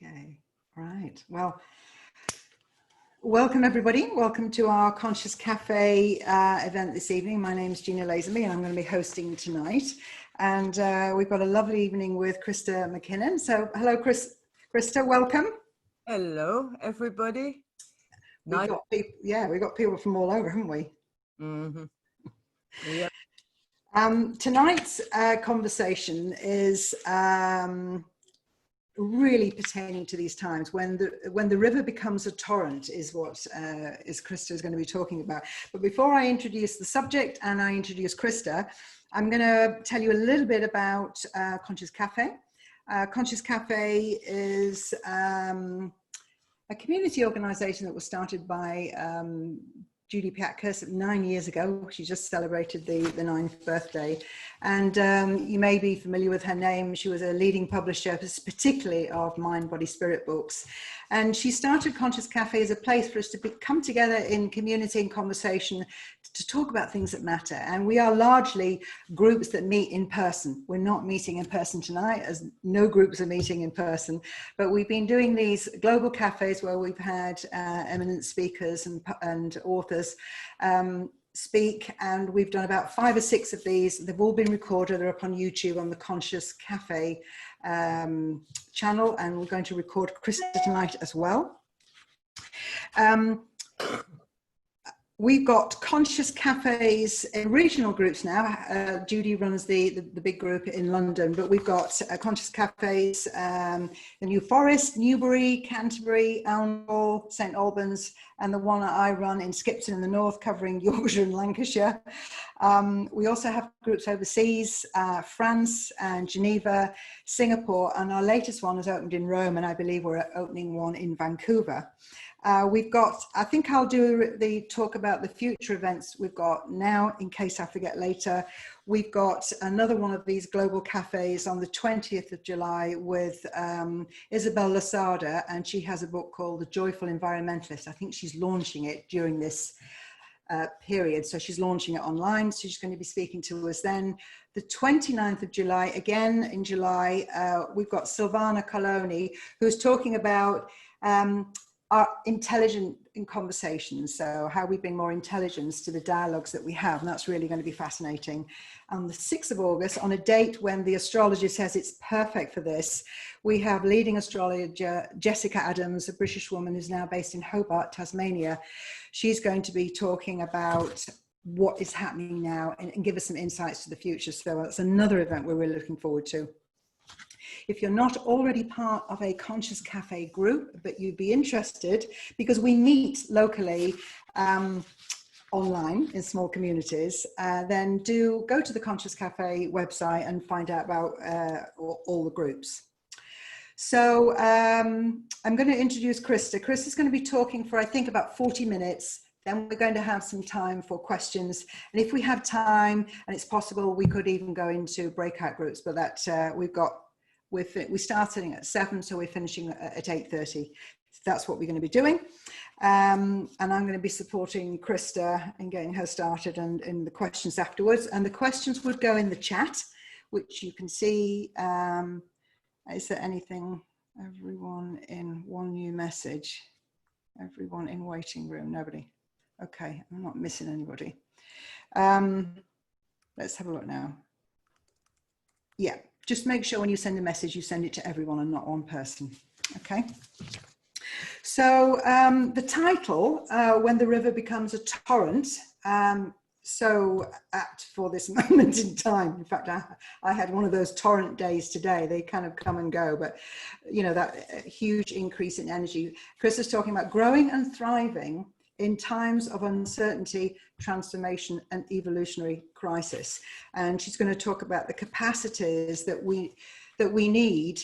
Okay, right. Well, welcome everybody. Welcome to our Conscious Cafe event this evening. My name is Gina Lazenby and I'm going to be hosting tonight. And we've got a lovely evening with Christa McKinnon. So hello, Christa, welcome. Hello, everybody. We've got people from all over, haven't we? Mm-hmm. Yep. Tonight's conversation is really pertaining to these times when the river becomes a torrent is what Christa is going to be talking about. But before I introduce the subject and I introduce Christa, I'm going to tell you a little bit about Conscious Cafe. Conscious Cafe is a community organization that was started by Judy Piatkus 9 years ago. She just celebrated the 9th birthday. And you may be familiar with her name. She was a leading publisher, particularly of mind, body, spirit books. And she started Conscious Cafe as a place for us to come together in community and conversation to talk about things that matter. And we are largely groups that meet in person. We're not meeting in person tonight, as no groups are meeting in person. But we've been doing these global cafes where we've had eminent speakers and authors speak, and we've done about 5 or 6 of these. They've all been recorded. They're up on YouTube on the Conscious Cafe channel, and we're going to record Christa tonight as well. We've got Conscious Cafes in regional groups now. Judy runs the big group in London, but we've got Conscious Cafes, the New Forest, Newbury, Canterbury, Elmhall, St Albans, and the one I run in Skipton in the north, covering Yorkshire and Lancashire. We also have groups overseas, France and Geneva, Singapore, and our latest one has opened in Rome, and I believe we're opening one in Vancouver. We've got, I think I'll do the talk about the future events we've got now, in case I forget later. We've got another one of these global cafes on the 20th of July with Isabel Lasada, and she has a book called The Joyful Environmentalist. I think she's launching it during this period. So she's launching it online. So she's going to be speaking to us then. The 29th of July, again in July, we've got Silvana Coloni, who's talking about are intelligent in conversations, so how we bring more intelligence to the dialogues that we have, and that's really going to be fascinating. On the 6th of August, on a date when the astrologer says it's perfect for this, we have leading astrologer Jessica Adams, a British woman who's now based in Hobart, Tasmania. She's going to be talking about what is happening now and give us some insights to the future, so that's another event we're really looking forward to. If you're not already part of a Conscious Cafe group, but you'd be interested, because we meet locally online in small communities, then do go to the Conscious Cafe website and find out about all the groups. So I'm going to introduce Christa. Christa's going to be talking for, I think, about 40 minutes. Then we're going to have some time for questions. And if we have time and it's possible, we could even go into breakout groups, but that we're starting at 7, so we're finishing at 8:30. That's what we're going to be doing. And I'm going to be supporting Christa in getting her started and in the questions afterwards. And the questions would go in the chat, which you can see. Is there anything? Everyone in one new message. Everyone in waiting room. Nobody. Okay, I'm not missing anybody. Let's have a look now. Yeah. Just make sure when you send a message, you send it to everyone and not one person, okay? So the title, When the River Becomes a Torrent, so apt for this moment in time. In fact, I had one of those torrent days today. They kind of come and go, but you know, that huge increase in energy. Chris is talking about growing and thriving in times of uncertainty, transformation, and evolutionary crisis. And she's going to talk about the capacities that we need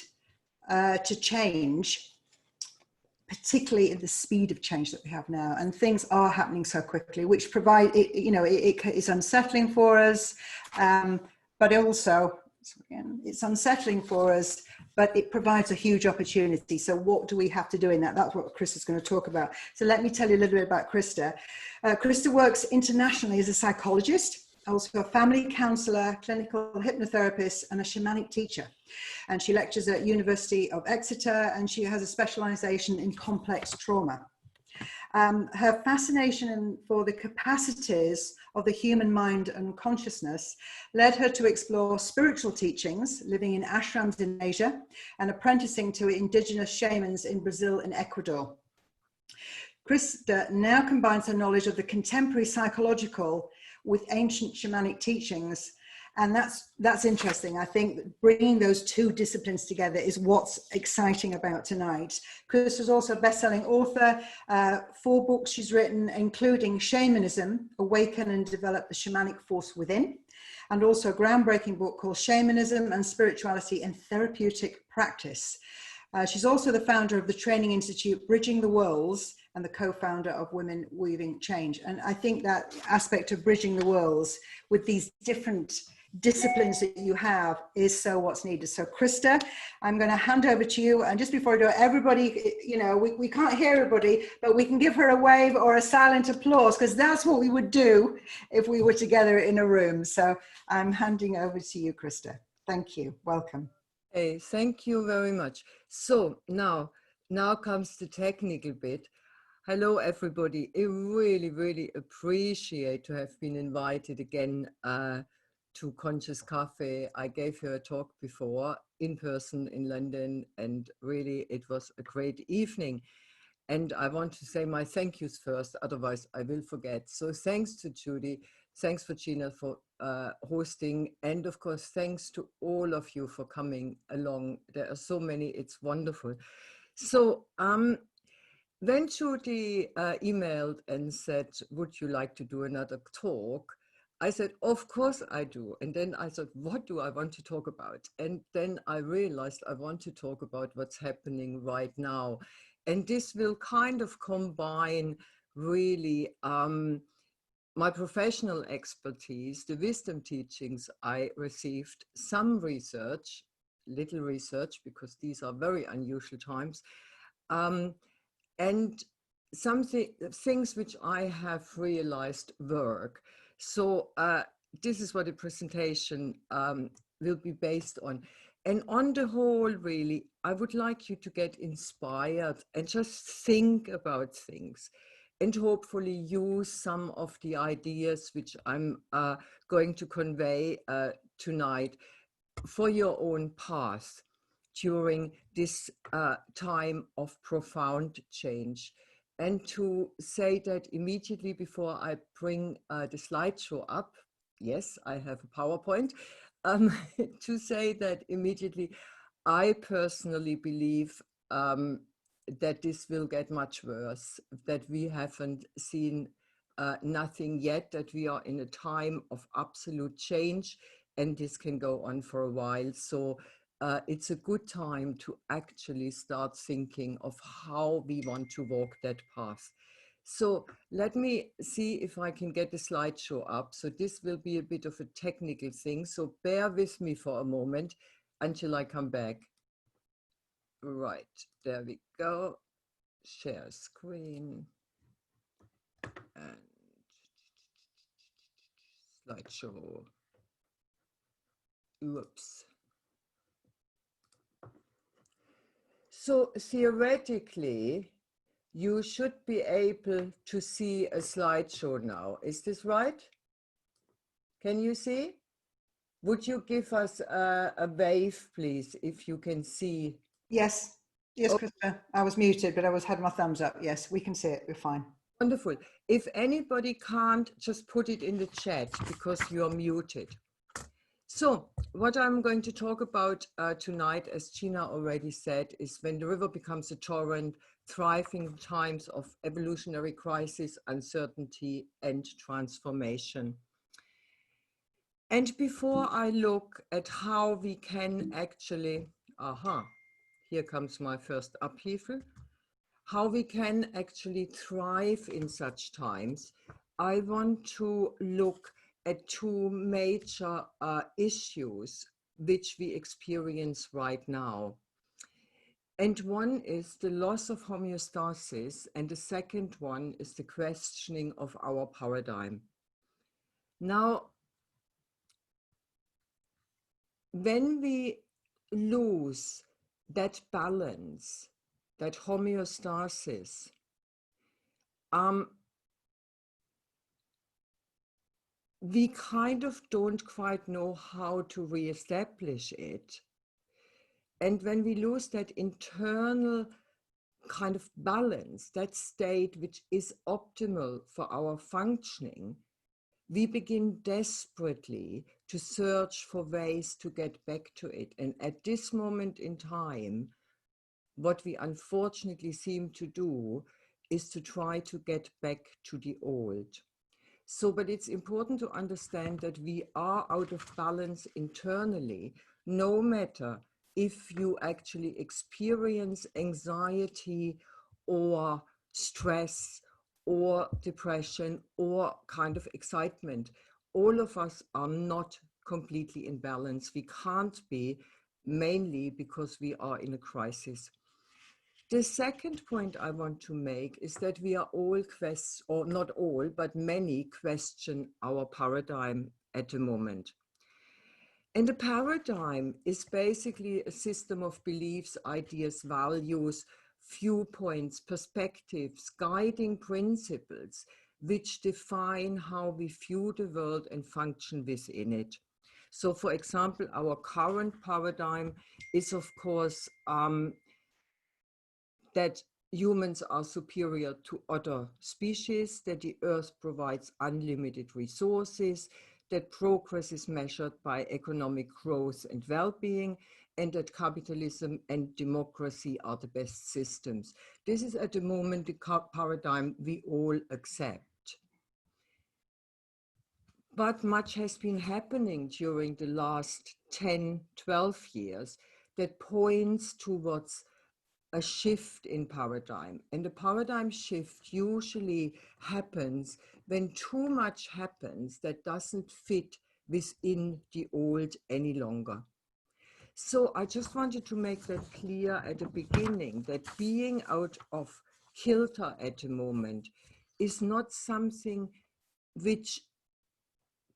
to change, particularly in the speed of change that we have now. And things are happening so quickly, which provide, it is unsettling for us, but also, again, it's unsettling for us, but it provides a huge opportunity. So what do we have to do in that? That's what Christa is going to talk about. So let me tell you a little bit about Christa. Christa works internationally as a psychologist. also a family counsellor, clinical hypnotherapist, and a shamanic teacher. And she lectures at University of Exeter, and she has a specialisation in complex trauma. Her fascination for the capacities of the human mind and consciousness led her to explore spiritual teachings, living in Ashrams in Asia and apprenticing to indigenous shamans in Brazil and Ecuador. Christa now combines her knowledge of the contemporary psychological with ancient shamanic teachings. And that's interesting. I think bringing those two disciplines together is what's exciting about tonight. Christa's also a best-selling author, 4 books she's written, including Shamanism, Awaken and Develop the Shamanic Force Within, and also a groundbreaking book called Shamanism and Spirituality and Therapeutic Practice. She's also the founder of the training institute Bridging the Worlds and the co-founder of Women Weaving Change. And I think that aspect of bridging the worlds with these different disciplines that you have is so what's needed. So Christa, I'm going to hand over to you. And just before I do it, everybody, you know, we can't hear everybody, but we can give her a wave or a silent applause, because that's what we would do if we were together in a room. So I'm handing over to you, Christa. Thank you. Welcome. Hey, thank you very much. So now comes the technical bit. Hello, everybody. I really, really appreciate to have been invited again to Conscious Cafe. I gave her a talk before in person in London, and really it was a great evening. And I want to say my thank yous first, otherwise I will forget. So thanks to Judy, thanks for Gina for hosting, and of course thanks to all of you for coming along. There are so many, it's wonderful. So when Judy emailed and said, would you like to do another talk? I said, of course I do. And then I thought, what do I want to talk about? And then I realized I want to talk about what's happening right now. And this will kind of combine really my professional expertise, the wisdom teachings I received, some research, little research, because these are very unusual times, and some things which I have realized work. So this is what the presentation will be based on. And on the whole, really, I would like you to get inspired and just think about things and hopefully use some of the ideas which I'm going to convey tonight for your own path during this time of profound change. And to say that immediately before I bring the slideshow up, yes, I have a PowerPoint, to say that immediately, I personally believe that this will get much worse, that we haven't seen nothing yet, that we are in a time of absolute change, and this can go on for a while. So it's a good time to actually start thinking of how we want to walk that path. So let me see if I can get the slideshow up. So this will be a bit of a technical thing. So bear with me for a moment until I come back. Right, there we go. Share screen. And slideshow. Whoops. So theoretically, you should be able to see a slideshow now. Is this right? Can you see? Would you give us a wave, please, if you can see? Yes. Yes, Christa. I was muted, but I had my thumbs up. Yes, we can see it. We're fine. Wonderful. If anybody can't, just put it in the chat because you're muted. So what I'm going to talk about tonight, as Gina already said, is when the river becomes a torrent, thriving in times of evolutionary crisis, uncertainty, and transformation. And before I look at how we can actually, here comes my first upheaval, how we can actually thrive in such times, I want to look at 2 major issues which we experience right now. And one is the loss of homeostasis, and the second one is the questioning of our paradigm. Now, when we lose that balance, that homeostasis, we kind of don't quite know how to reestablish it. And when we lose that internal kind of balance, that state which is optimal for our functioning, we begin desperately to search for ways to get back to it. And at this moment in time, what we unfortunately seem to do is to try to get back to the old. So, but it's important to understand that we are out of balance internally, no matter if you actually experience anxiety or stress or depression or kind of excitement. All of us are not completely in balance. We can't be, mainly because we are in a crisis. The second point I want to make is that we are all or not all, but many question our paradigm at the moment. And the paradigm is basically a system of beliefs, ideas, values, viewpoints, perspectives, guiding principles, which define how we view the world and function within it. So, for example, our current paradigm is, of course, that humans are superior to other species, that the earth provides unlimited resources, that progress is measured by economic growth and well-being, and that capitalism and democracy are the best systems. This is at the moment the paradigm we all accept. But much has been happening during the last 10, 12 years that points towards a shift in paradigm. And the paradigm shift usually happens when too much happens that doesn't fit within the old any longer. So I just wanted to make that clear at the beginning, that being out of kilter at the moment is not something which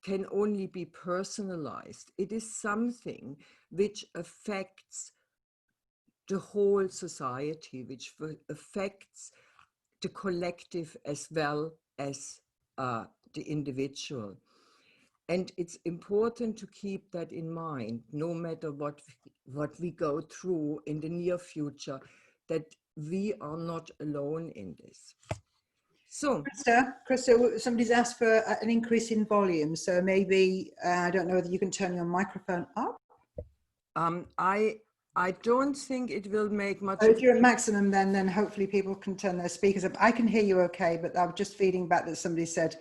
can only be personalized. It is something which affects the whole society, which affects the collective as well as the individual. And it's important to keep that in mind, no matter what we go through in the near future, that we are not alone in this. So, Christa, somebody's asked for an increase in volume, so maybe, I don't know whether you can turn your microphone up? I don't think it will make much. If you're at maximum, then hopefully people can turn their speakers up. I can hear you okay, but I'm just feeding back that somebody said,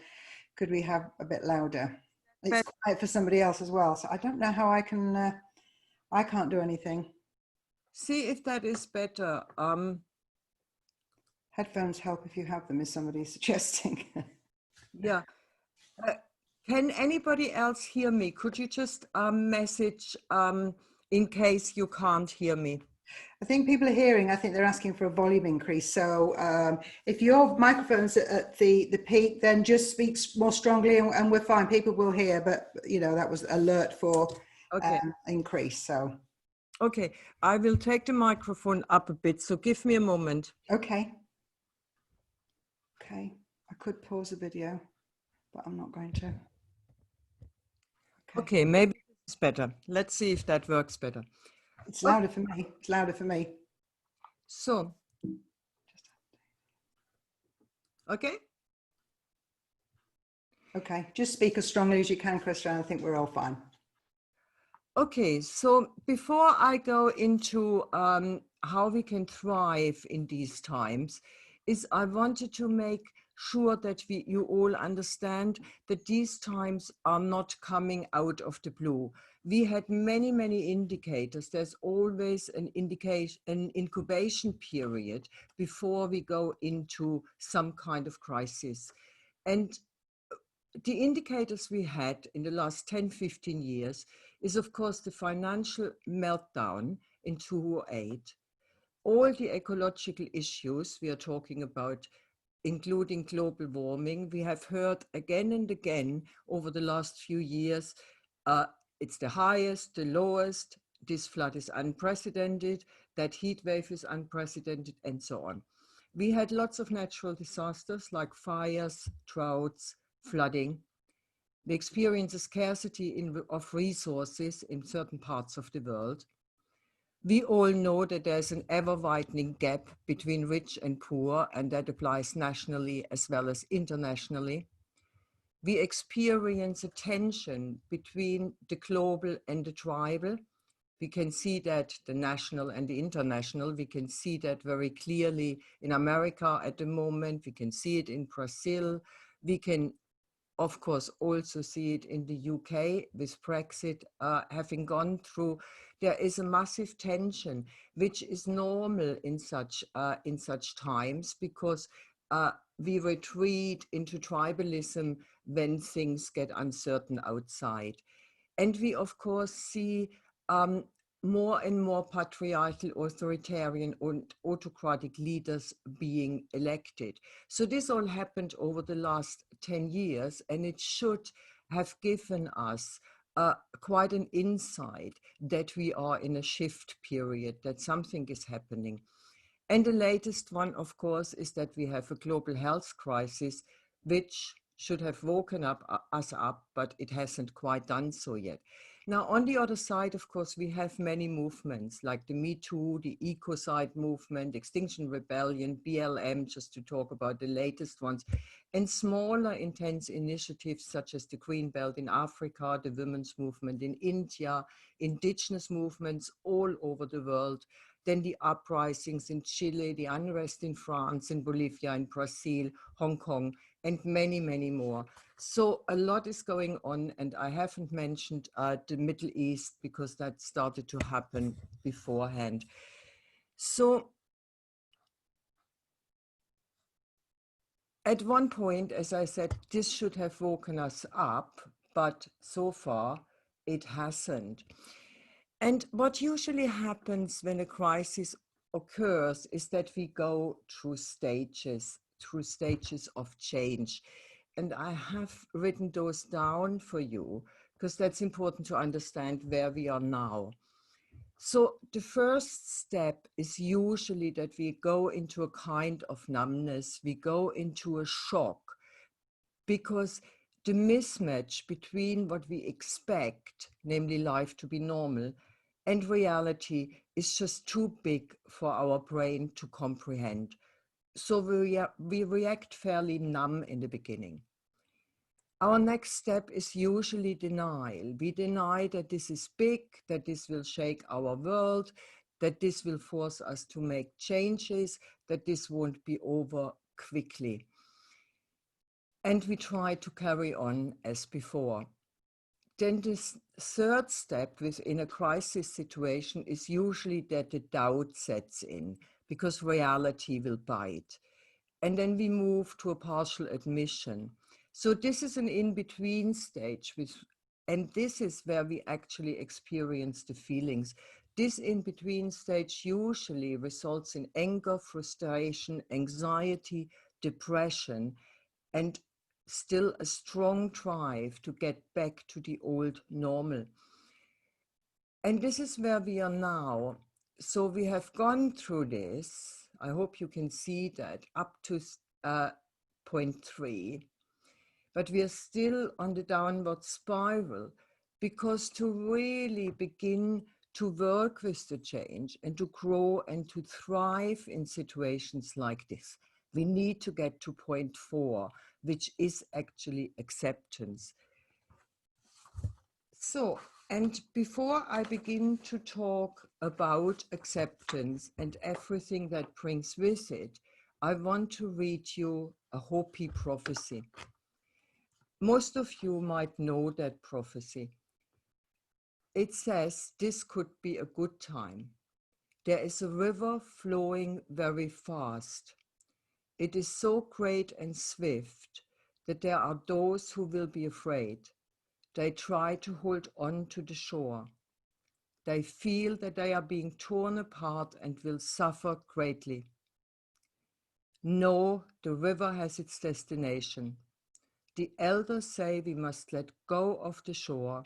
could we have a bit louder? It's quiet for somebody else as well, so I don't know how I can, I can't do anything. See if that is better. Headphones help if you have them, is somebody suggesting. Yeah. Can anybody else hear me? Could you just message in case you can't hear me? I think people are hearing. I think they're asking for a volume increase. So if your microphone's at the peak, then just speak more strongly and we're fine. People will hear, but you know, that was alert for increase. So. Okay, I will take the microphone up a bit. So give me a moment. Okay. Okay, I could pause the video, but I'm not going to. Okay, maybe it's better. Let's see if that works better. It's louder for me. It's louder for me. So, okay. Okay, just speak as strongly as you can, Christa, and I think we're all fine. Okay, so before I go into how we can thrive in these times, I wanted to make sure that you all understand that these times are not coming out of the blue. We had many, many indicators. There's always an incubation period before we go into some kind of crisis. And the indicators we had in the last 10, 15 years is, of course, the financial meltdown in 2008, all the ecological issues we are talking about, including global warming. We have heard again and again over the last few years it's the highest, the lowest, this flood is unprecedented, that heat wave is unprecedented, and so on. We had lots of natural disasters like fires, droughts, flooding. We experience a scarcity of resources in certain parts of the world. We all know that there's an ever-widening gap between rich and poor, and that applies nationally as well as internationally. We experience a tension between the global and the tribal. We can see that the national and the international. We can see that very clearly in America at the moment. We can see it in Brazil. We can, of course, also see it in the UK with Brexit having gone through. There is a massive tension, which is normal in such times, because we retreat into tribalism when things get uncertain outside. And we, of course, see more and more patriarchal, authoritarian, and autocratic leaders being elected. So this all happened over the last 10 years, and it should have given us quite an insight that we are in a shift period, that something is happening. And the latest one, of course, is that we have a global health crisis, which should have woken us up, but it hasn't quite done so yet. Now, on the other side, of course, we have many movements like the Me Too, the Ecocide movement, Extinction Rebellion, BLM, just to talk about the latest ones, and smaller intense initiatives such as the Green Belt in Africa, the women's movement in India, indigenous movements all over the world, then the uprisings in Chile, the unrest in France, in Bolivia, in Brazil, Hong Kong, and many, many more. So a lot is going on, and I haven't mentioned the Middle East because that started to happen beforehand. So at one point, as I said, this should have woken us up, but so far it hasn't. And what usually happens when a crisis occurs is that we go through stages of change. And I have written those down for you because that's important to understand where we are now. So the first step is usually that we go into a kind of numbness, we go into a shock, because the mismatch between what we expect, namely life to be normal, and reality is just too big for our brain to comprehend. So we react fairly numb in the beginning. Our next step is usually denial. We deny that this is big, that this will shake our world, that this will force us to make changes, that this won't be over quickly. And we try to carry on as before. Then this third step within a crisis situation is usually that the doubt sets in, because reality will bite. And then we move to a partial admission. So this is an in-between stage, and this is where we actually experience the feelings. This in-between stage usually results in anger, frustration, anxiety, depression, and still a strong drive to get back to the old normal. And this is where we are now. So we have gone through this, I hope you can see that, up to point 3. But we are still on the downward spiral, because to really begin to work with the change and to grow and to thrive in situations like this, we need to get to point 4, which is actually acceptance. So, and before I begin to talk about acceptance and everything that brings with it, I want to read you a Hopi prophecy. Most of you might know that prophecy. It says this could be a good time. There is a river flowing very fast. It is so great and swift that there are those who will be afraid. They try to hold on to the shore. They feel that they are being torn apart and will suffer greatly. No, the river has its destination. The elders say we must let go of the shore,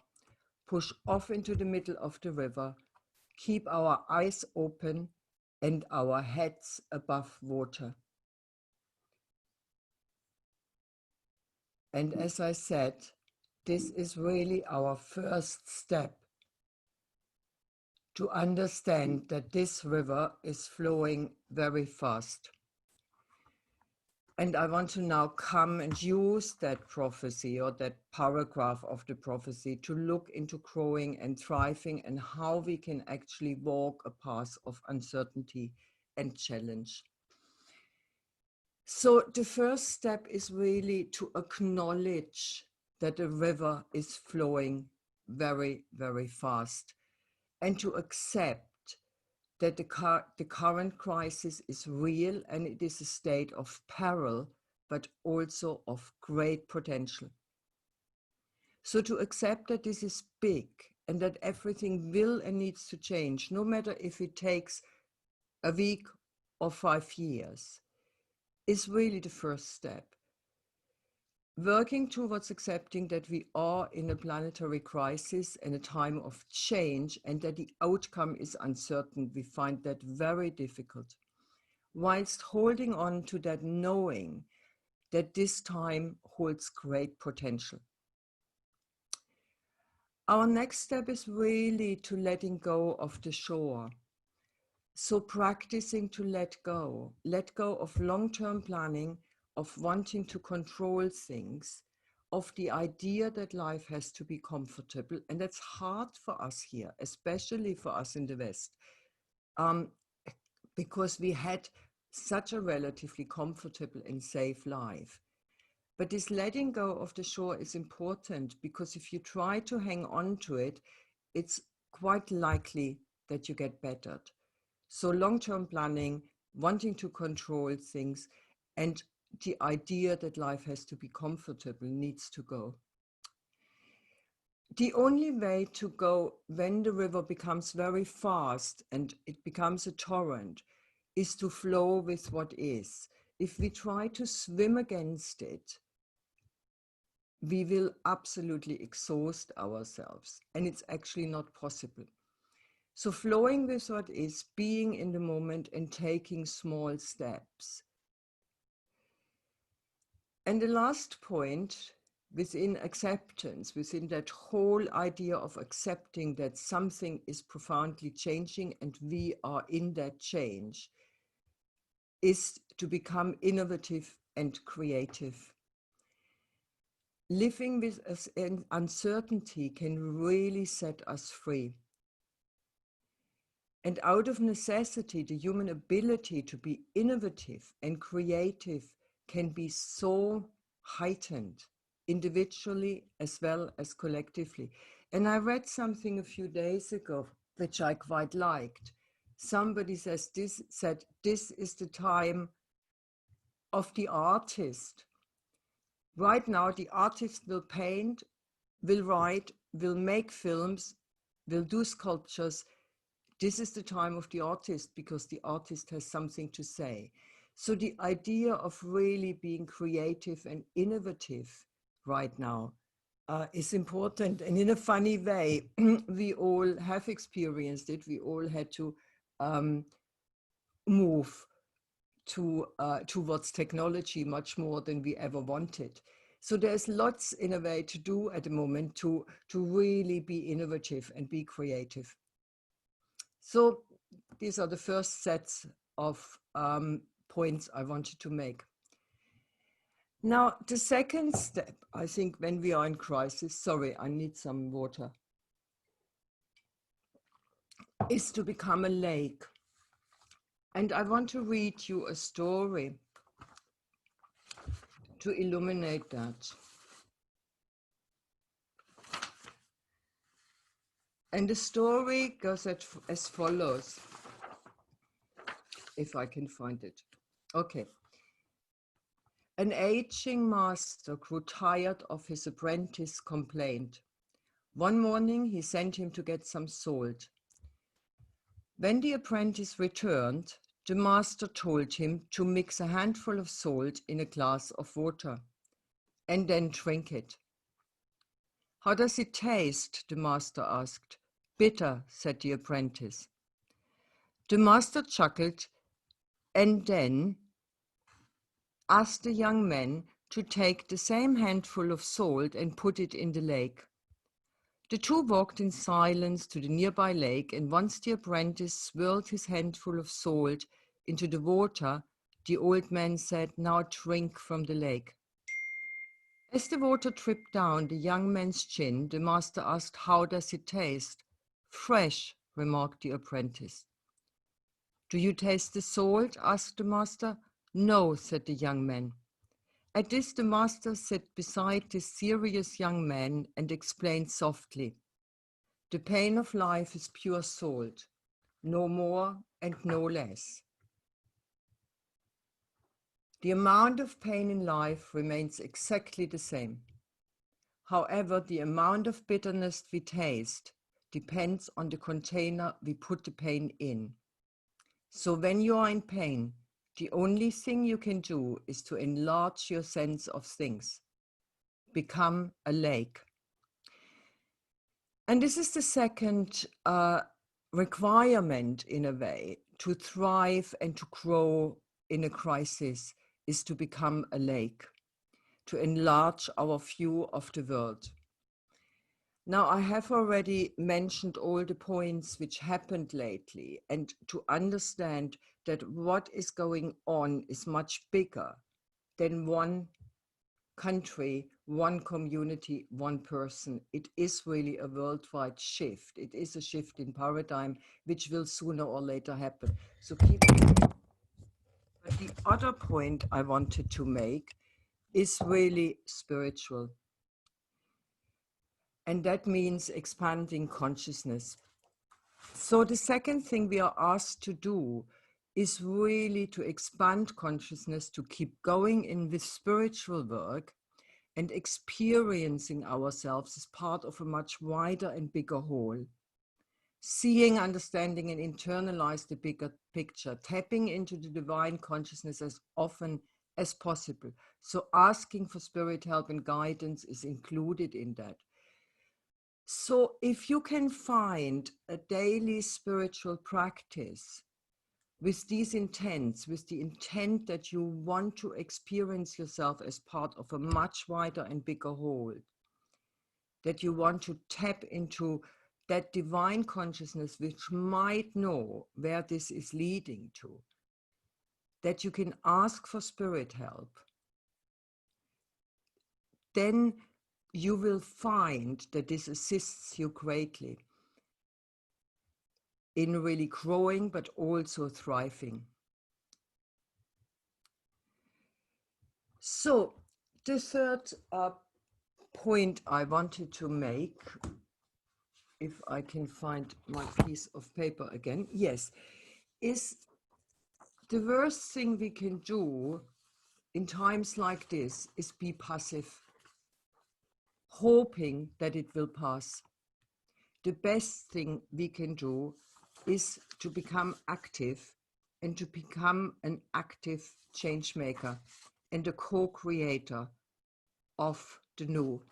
push off into the middle of the river, keep our eyes open and our heads above water. And as I said, this is really our first step to understand that this river is flowing very fast. And I want to now come and use that prophecy or that paragraph of the prophecy to look into growing and thriving and how we can actually walk a path of uncertainty and challenge. So the first step is really to acknowledge that the river is flowing very, very fast, and to accept that the current crisis is real and it is a state of peril, but also of great potential. So to accept that this is big and that everything will and needs to change, no matter if it takes a week or 5 years, is really the first step. Working towards accepting that we are in a planetary crisis and a time of change and that the outcome is uncertain, we find that very difficult. Whilst holding on to that knowing that this time holds great potential. Our next step is really to letting go of the shore. So practicing to let go of long-term planning, of wanting to control things, of the idea that life has to be comfortable. And that's hard for us here, especially for us in the West, because we had such a relatively comfortable and safe life. But this letting go of the shore is important, because if you try to hang on to it, it's quite likely that you get battered. So long-term planning, wanting to control things, and the idea that life has to be comfortable needs to go. The only way to go when the river becomes very fast and it becomes a torrent is to flow with what is. If we try to swim against it, we will absolutely exhaust ourselves, and it's actually not possible. So flowing with what is, being in the moment and taking small steps. And the last point, within acceptance, within that whole idea of accepting that something is profoundly changing and we are in that change, is to become innovative and creative. Living with uncertainty can really set us free. And out of necessity, the human ability to be innovative and creative can be so heightened, individually as well as collectively. And I read something a few days ago, which I quite liked. Somebody said this is the time of the artist. Right now, the artist will paint, will write, will make films, will do sculptures. This is the time of the artist, because the artist has something to say. So the idea of really being creative and innovative right now is important. And in a funny way, we all have experienced it. We all had to move towards technology much more than we ever wanted. So there's lots in a way to do at the moment to really be innovative and be creative. So these are the first sets of points I wanted to make. Now, the second step, I think, when we are in crisis, sorry, I need some water, is to become a lake. And I want to read you a story to illuminate that. And the story goes as follows, if I can find it. Okay. An aging master grew tired of his apprentice's complaint. One morning, he sent him to get some salt. When the apprentice returned, the master told him to mix a handful of salt in a glass of water and then drink it. How does it taste? The master asked. Bitter, said the apprentice. The master chuckled and then asked the young man to take the same handful of salt and put it in the lake. The two walked in silence to the nearby lake, and once the apprentice swirled his handful of salt into the water, the old man said, "Now drink from the lake." As the water dripped down the young man's chin, the master asked, "How does it taste?" "Fresh," remarked the apprentice. "Do you taste the salt?" asked the master. "No," said the young man. At this, the master sat beside this serious young man and explained softly, "The pain of life is pure salt, no more and no less. The amount of pain in life remains exactly the same. However, the amount of bitterness we taste depends on the container we put the pain in. So when you are in pain, the only thing you can do is to enlarge your sense of things. Become a lake." And this is the second requirement, in a way, to thrive and to grow in a crisis, is to become a lake, to enlarge our view of the world. Now, I have already mentioned all the points which happened lately, and to understand that what is going on is much bigger than one country, one community, one person. It is really a worldwide shift. It is a shift in paradigm, which will sooner or later happen. So keep it. But the other point I wanted to make is really spiritual. And that means expanding consciousness. So the second thing we are asked to do is really to expand consciousness, to keep going in with spiritual work and experiencing ourselves as part of a much wider and bigger whole. Seeing, understanding, and internalize the bigger picture, tapping into the divine consciousness as often as possible. So asking for spirit help and guidance is included in that. So if you can find a daily spiritual practice with these intents, with the intent that you want to experience yourself as part of a much wider and bigger whole, that you want to tap into that divine consciousness which might know where this is leading to, that you can ask for spirit help, then you will find that this assists you greatly in really growing, but also thriving. So the third point I wanted to make, if I can find my piece of paper again, yes, is the worst thing we can do in times like this is be passive, hoping that it will pass. The best thing we can do is to become active and to become an active change maker and a co-creator of the new.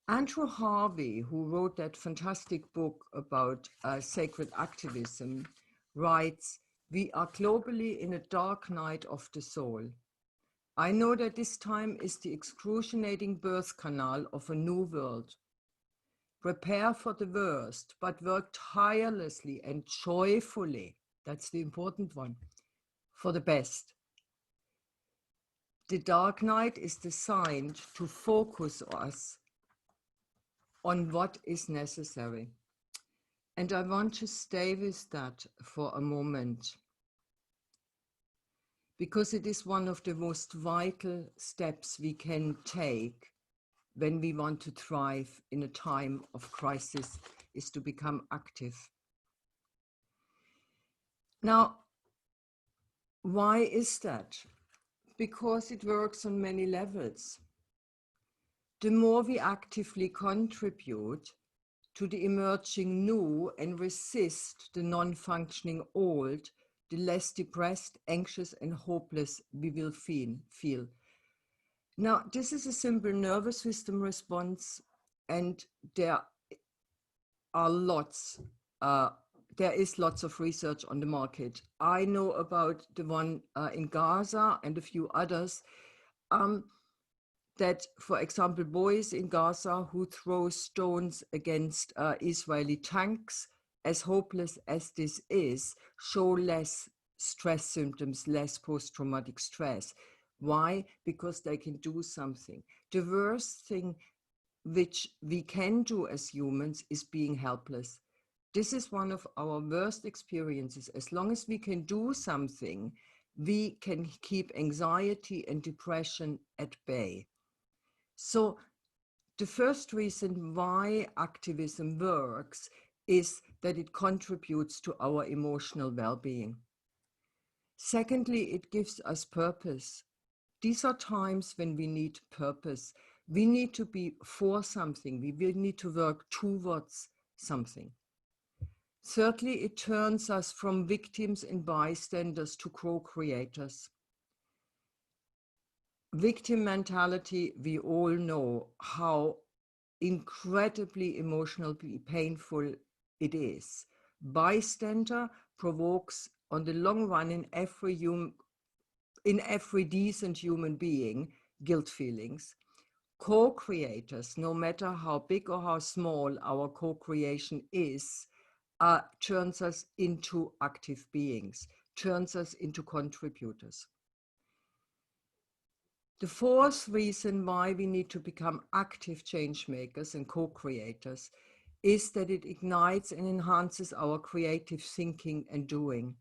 Andrew Harvey, who wrote that fantastic book about sacred activism, writes, "We are globally in a dark night of the soul. I know that this time is the excruciating birth canal of a new world. Prepare for the worst, but work tirelessly and joyfully," that's the important one, "for the best. The dark night is designed to focus us on what is necessary." And I want to stay with that for a moment, because it is one of the most vital steps we can take when we want to thrive in a time of crisis, is to become active. Now, why is that? Because it works on many levels. The more we actively contribute to the emerging new and resist the non-functioning old, the less depressed, anxious, and hopeless we will feel. Now, this is a simple nervous system response, and there are there is lots of research on the market. I know about the one in Gaza and a few others, that, for example, boys in Gaza who throw stones against Israeli tanks, as hopeless as this is, show less stress symptoms, less post-traumatic stress. Why? Because they can do something. The worst thing which we can do as humans is being helpless. This is one of our worst experiences. As long as we can do something, we can keep anxiety and depression at bay. So the first reason why activism works is that it contributes to our emotional well-being. Secondly, it gives us purpose. These are times when we need purpose. We need to be for something. We will need to work towards something. Thirdly, it turns us from victims and bystanders to co-creators. Victim mentality, we all know how incredibly emotionally painful it is. Bystander provokes, on the long run, in every decent human being, guilt feelings. Co-creators, no matter how big or how small our co-creation is, turns us into active beings, turns us into contributors. The fourth reason why we need to become active change makers and co-creators is that it ignites and enhances our creative thinking and doing.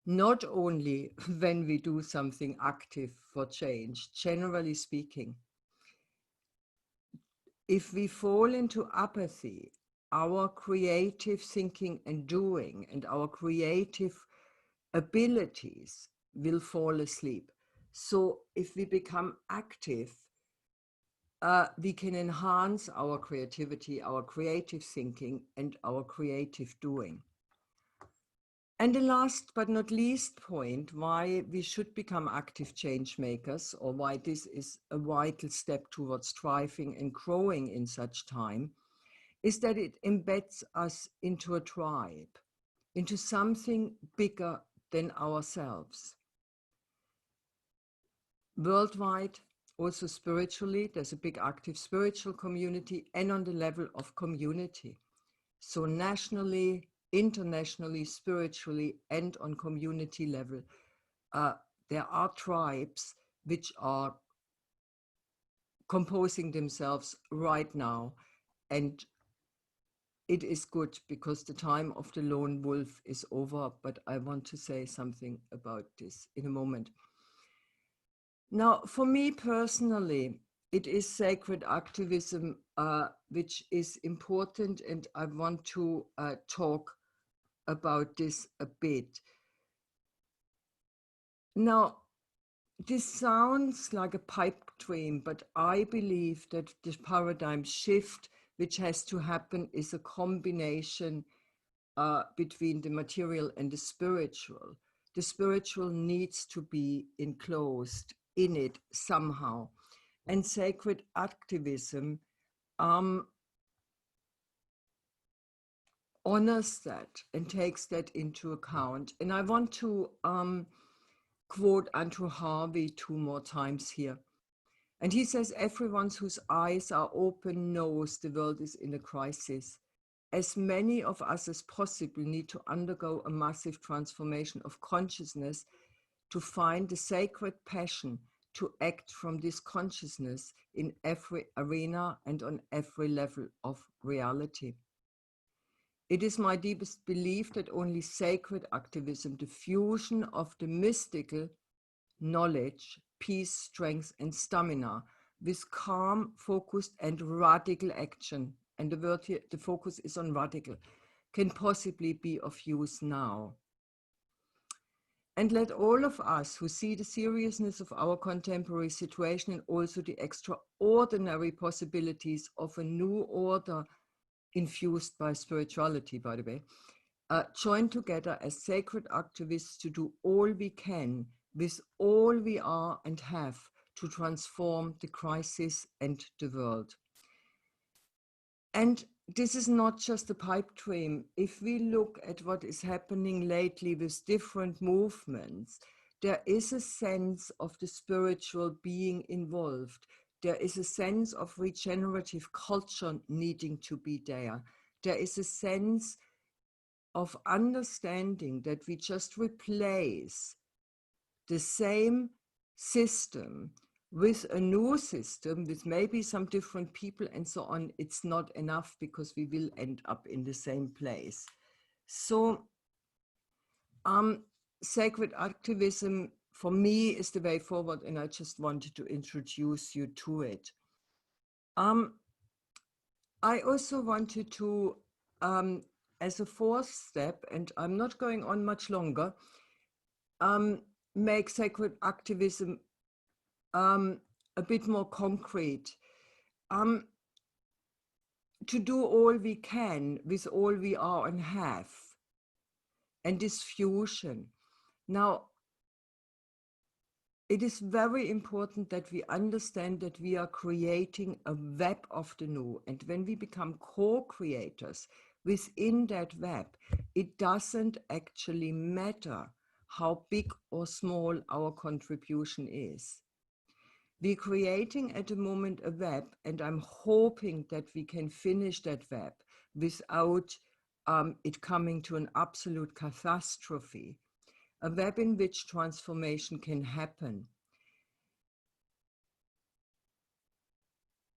Not only when we do something active for change, generally speaking. If we fall into apathy, our creative thinking and doing and our creative abilities will fall asleep. So if we become active, we can enhance our creativity, our creative thinking, and our creative doing. And the last but not least point why we should become active change makers, or why this is a vital step towards thriving and growing in such time, is that it embeds us into a tribe, into something bigger than ourselves. Worldwide, also spiritually, there's a big active spiritual community, and on the level of community. So nationally, internationally, spiritually, and on community level, there are tribes which are composing themselves right now. And it is good because the time of the lone wolf is over, but I want to say something about this in a moment. Now, for me personally, it is sacred activism which is important, and I want to talk about this a bit. Now, this sounds like a pipe dream, but I believe that the paradigm shift which has to happen is a combination between the material and the spiritual. The spiritual needs to be enclosed in it somehow. And sacred activism honors that and takes that into account. And I want to quote Andrew Harvey 2 more times here. And he says, everyone whose eyes are open knows the world is in a crisis. As many of us as possible need to undergo a massive transformation of consciousness to find the sacred passion to act from this consciousness in every arena and on every level of reality. It is my deepest belief that only sacred activism, the fusion of the mystical knowledge, peace, strength, and stamina with calm, focused, and radical action, and the word here, the focus is on radical, can possibly be of use now. And let all of us who see the seriousness of our contemporary situation and also the extraordinary possibilities of a new order infused by spirituality, by the way, join together as sacred activists to do all we can with all we are and have to transform the crisis and the world. And this is not just a pipe dream. If we look at what is happening lately with different movements, there is a sense of the spiritual being involved. There is a sense of regenerative culture needing to be there. There is a sense of understanding that we just replace the same system with a new system, with maybe some different people and so on. It's not enough because we will end up in the same place. So sacred activism for me is the way forward, and I just wanted to introduce you to it. I also wanted to, as a fourth step, and I'm not going on much longer, make sacred activism a bit more concrete. To do all we can with all we are and have, and this fusion. Now, it is very important that we understand that we are creating a web of the new. And when we become co-creators within that web, it doesn't actually matter how big or small our contribution is. We're creating at the moment a web, and I'm hoping that we can finish that web without it coming to an absolute catastrophe. A web in which transformation can happen.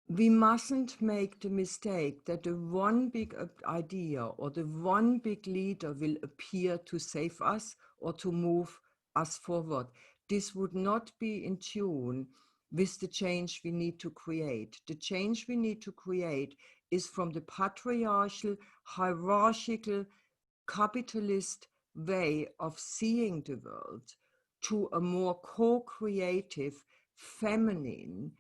We mustn't make the mistake that the one big idea or the one big leader will appear to save us or to move us forward. This would not be in tune with the change we need to create. The change we need to create is from the patriarchal, hierarchical, capitalist way of seeing the world to a more co-creative, feminine,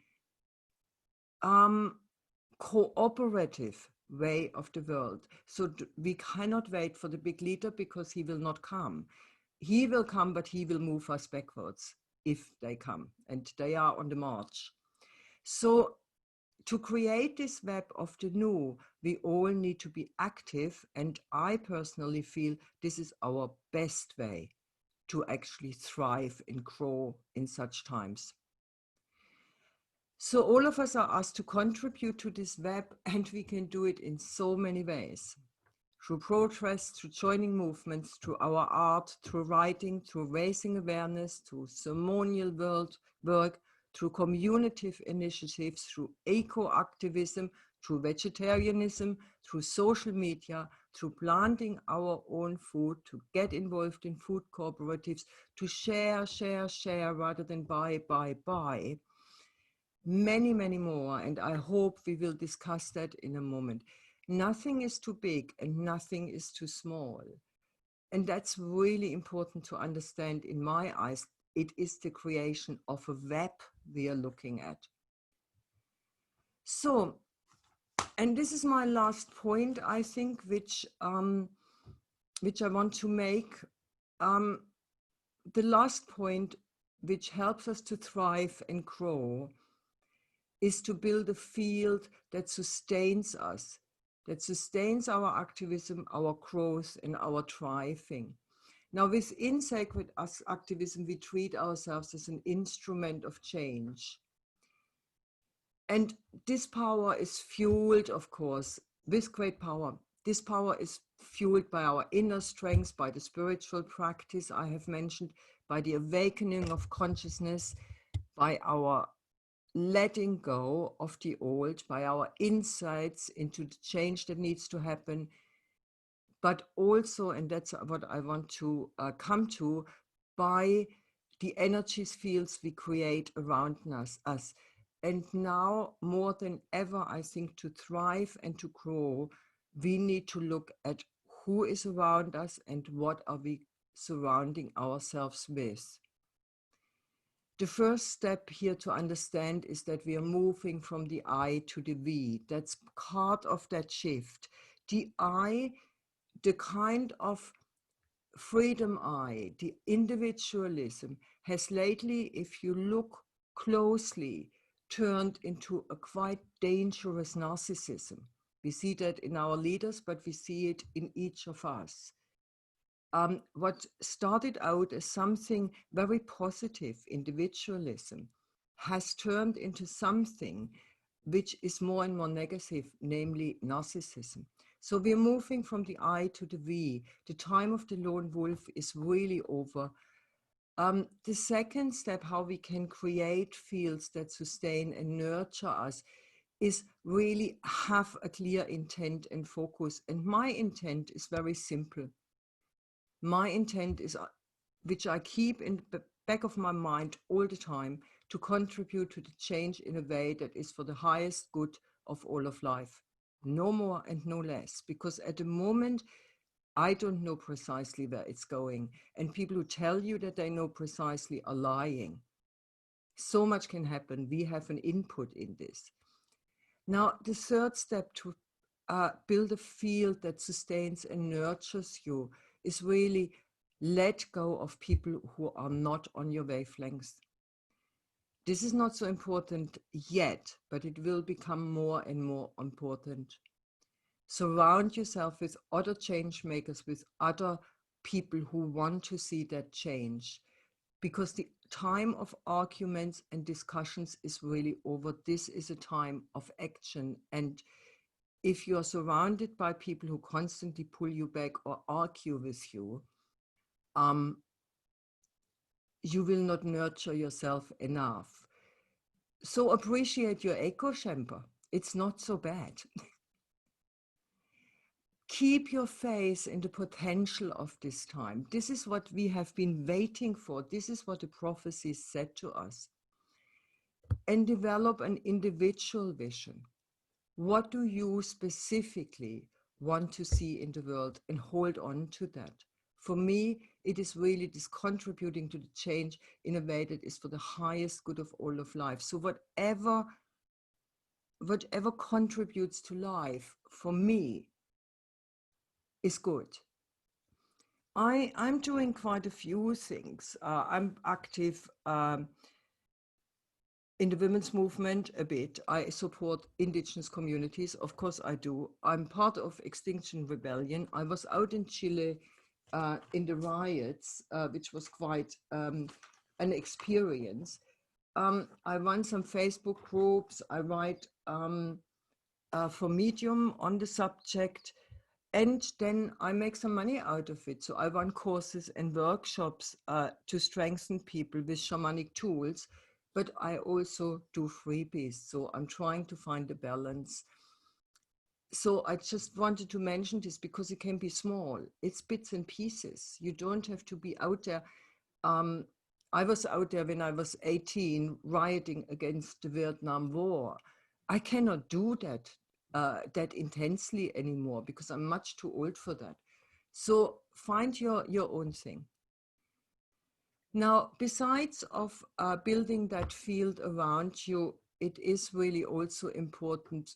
cooperative way of the world. So we cannot wait for the big leader because he will not come. He will come, but he will move us backwards if they come, and they are on the march. So to create this web of the new, we all need to be active, and I personally feel this is our best way to actually thrive and grow in such times. So all of us are asked to contribute to this web, and we can do it in so many ways. Through protest, through joining movements, through our art, through writing, through raising awareness, through ceremonial work, through community initiatives, through eco-activism, through vegetarianism, through social media, through planting our own food, to get involved in food cooperatives, to share rather than buy. Many, many more, and I hope we will discuss that in a moment. Nothing is too big and nothing is too small. And that's really important to understand in my eyes. It is the creation of a web we are looking at. So, and this is my last point, I think, which I want to make. The last point, which helps us to thrive and grow, is to build a field that sustains us, that sustains our activism, our growth, and our thriving. Now, within sacred activism, we treat ourselves as an instrument of change. And this power is fueled, of course, with great power. This power is fueled by our inner strength, by the spiritual practice I have mentioned, by the awakening of consciousness, by our letting go of the old, by our insights into the change that needs to happen, but also, and that's what I want to come to, by the energy fields we create around us. And now, more than ever, I think to thrive and to grow, we need to look at who is around us and what are we surrounding ourselves with. The first step here to understand is that we are moving from the I to the we. That's part of that shift. The I, the kind of freedom I, the individualism, has lately, if you look closely turned into a quite dangerous narcissism. We see that in our leaders, but we see it in each of us. What started out as something very positive, individualism, has turned into something which is more and more negative, namely narcissism. So we're moving from the I to the we. The time of the lone wolf is really over. The second step, how we can create fields that sustain and nurture us, is really have a clear intent and focus. And my intent is very simple. My intent is, which I keep in the back of my mind all the time, to contribute to the change in a way that is for the highest good of all of life. No more and no less, because at the moment, I don't know precisely where it's going. And people who tell you that they know precisely are lying. So much can happen. We have an input in this. Now, the third step to build a field that sustains and nurtures you is really let go of people who are not on your wavelengths. This is not so important yet, but it will become more and more important. Surround yourself with other change makers, with other people who want to see that change, because the time of arguments and discussions is really over. This is a time of action. And if you are surrounded by people who constantly pull you back or argue with you, you will not nurture yourself enough. So appreciate your echo chamber. It's not so bad. Keep your faith in the potential of this time. This is what we have been waiting for. This is what the prophecies said to us. And develop an individual vision. What do you specifically want to see in the world, and hold on to that? For me, it is really this contributing to the change in a way that is for the highest good of all of life. So whatever contributes to life, for me, is good. I'm doing quite a few things. I'm active in the women's movement a bit. I support indigenous communities. Of course I do. I'm part of Extinction Rebellion. I was out in Chile in the riots, which was quite an experience. I run some Facebook groups. I write for Medium on the subject. And then I make some money out of it. So I run courses and workshops to strengthen people with shamanic tools, but I also do freebies. So I'm trying to find a balance. So I just wanted to mention this because it can be small. It's bits and pieces. You don't have to be out there. I was out there when I was 18, rioting against the Vietnam War. I cannot do that intensely anymore because I'm much too old for that. So find your own thing. Now, besides of building that field around you, it is really also important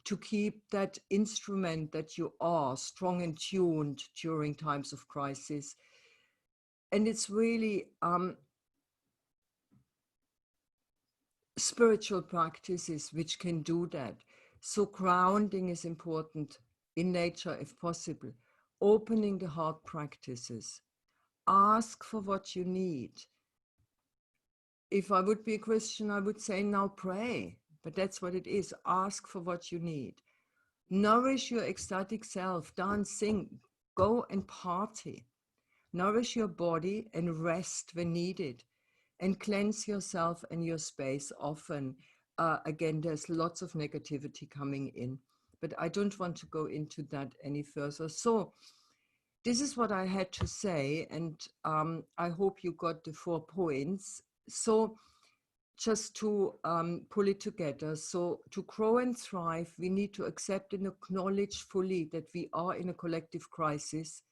to keep that instrument that you are strong and tuned during times of crisis. And it's really spiritual practices which can do that. So grounding is important in nature if possible. Opening the heart practices. Ask for what you need. If I would be a Christian, I would say now pray, but that's what it is. Ask for what you need. Nourish your ecstatic self, dance, sing, go and party. Nourish your body and rest when needed. And cleanse yourself and your space often. Again, there's lots of negativity coming in, but I don't want to go into that any further. So this is what I had to say, and I hope you got the 4 points. So just to pull it together. So to grow and thrive, we need to accept and acknowledge fully that we are in a collective crisis,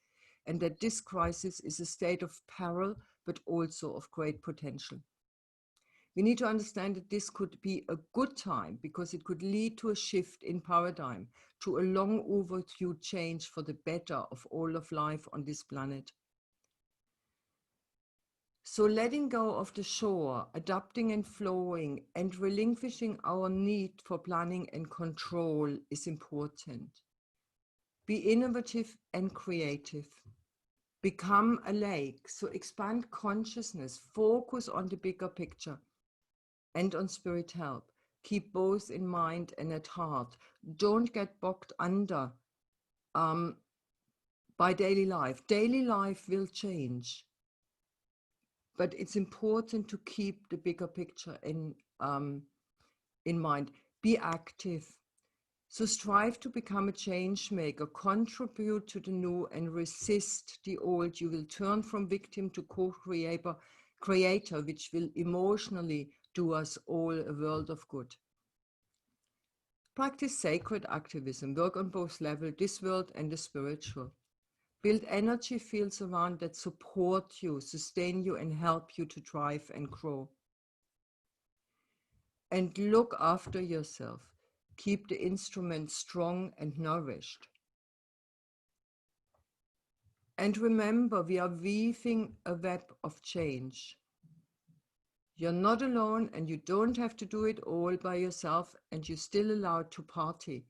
and that this crisis is a state of peril, but also of great potential. We need to understand that this could be a good time because it could lead to a shift in paradigm, to a long overdue change for the better of all of life on this planet. So letting go of the shore, adapting and flowing, and relinquishing our need for planning and control is important. Be innovative and creative. Become a lake. So expand consciousness, focus on the bigger picture and on spirit help. Keep both in mind and at heart. Don't get bogged under by daily life. Daily life will change, but it's important to keep the bigger picture in mind. Be active. So strive to become a change maker, contribute to the new and resist the old. You will turn from victim to co-creator, which will emotionally do us all a world of good. Practice sacred activism, work on both levels, this world and the spiritual. Build energy fields around that support you, sustain you, and help you to thrive and grow. And look after yourself. Keep the instrument strong and nourished. And remember, we are weaving a web of change. You're not alone, and you don't have to do it all by yourself, and you're still allowed to party.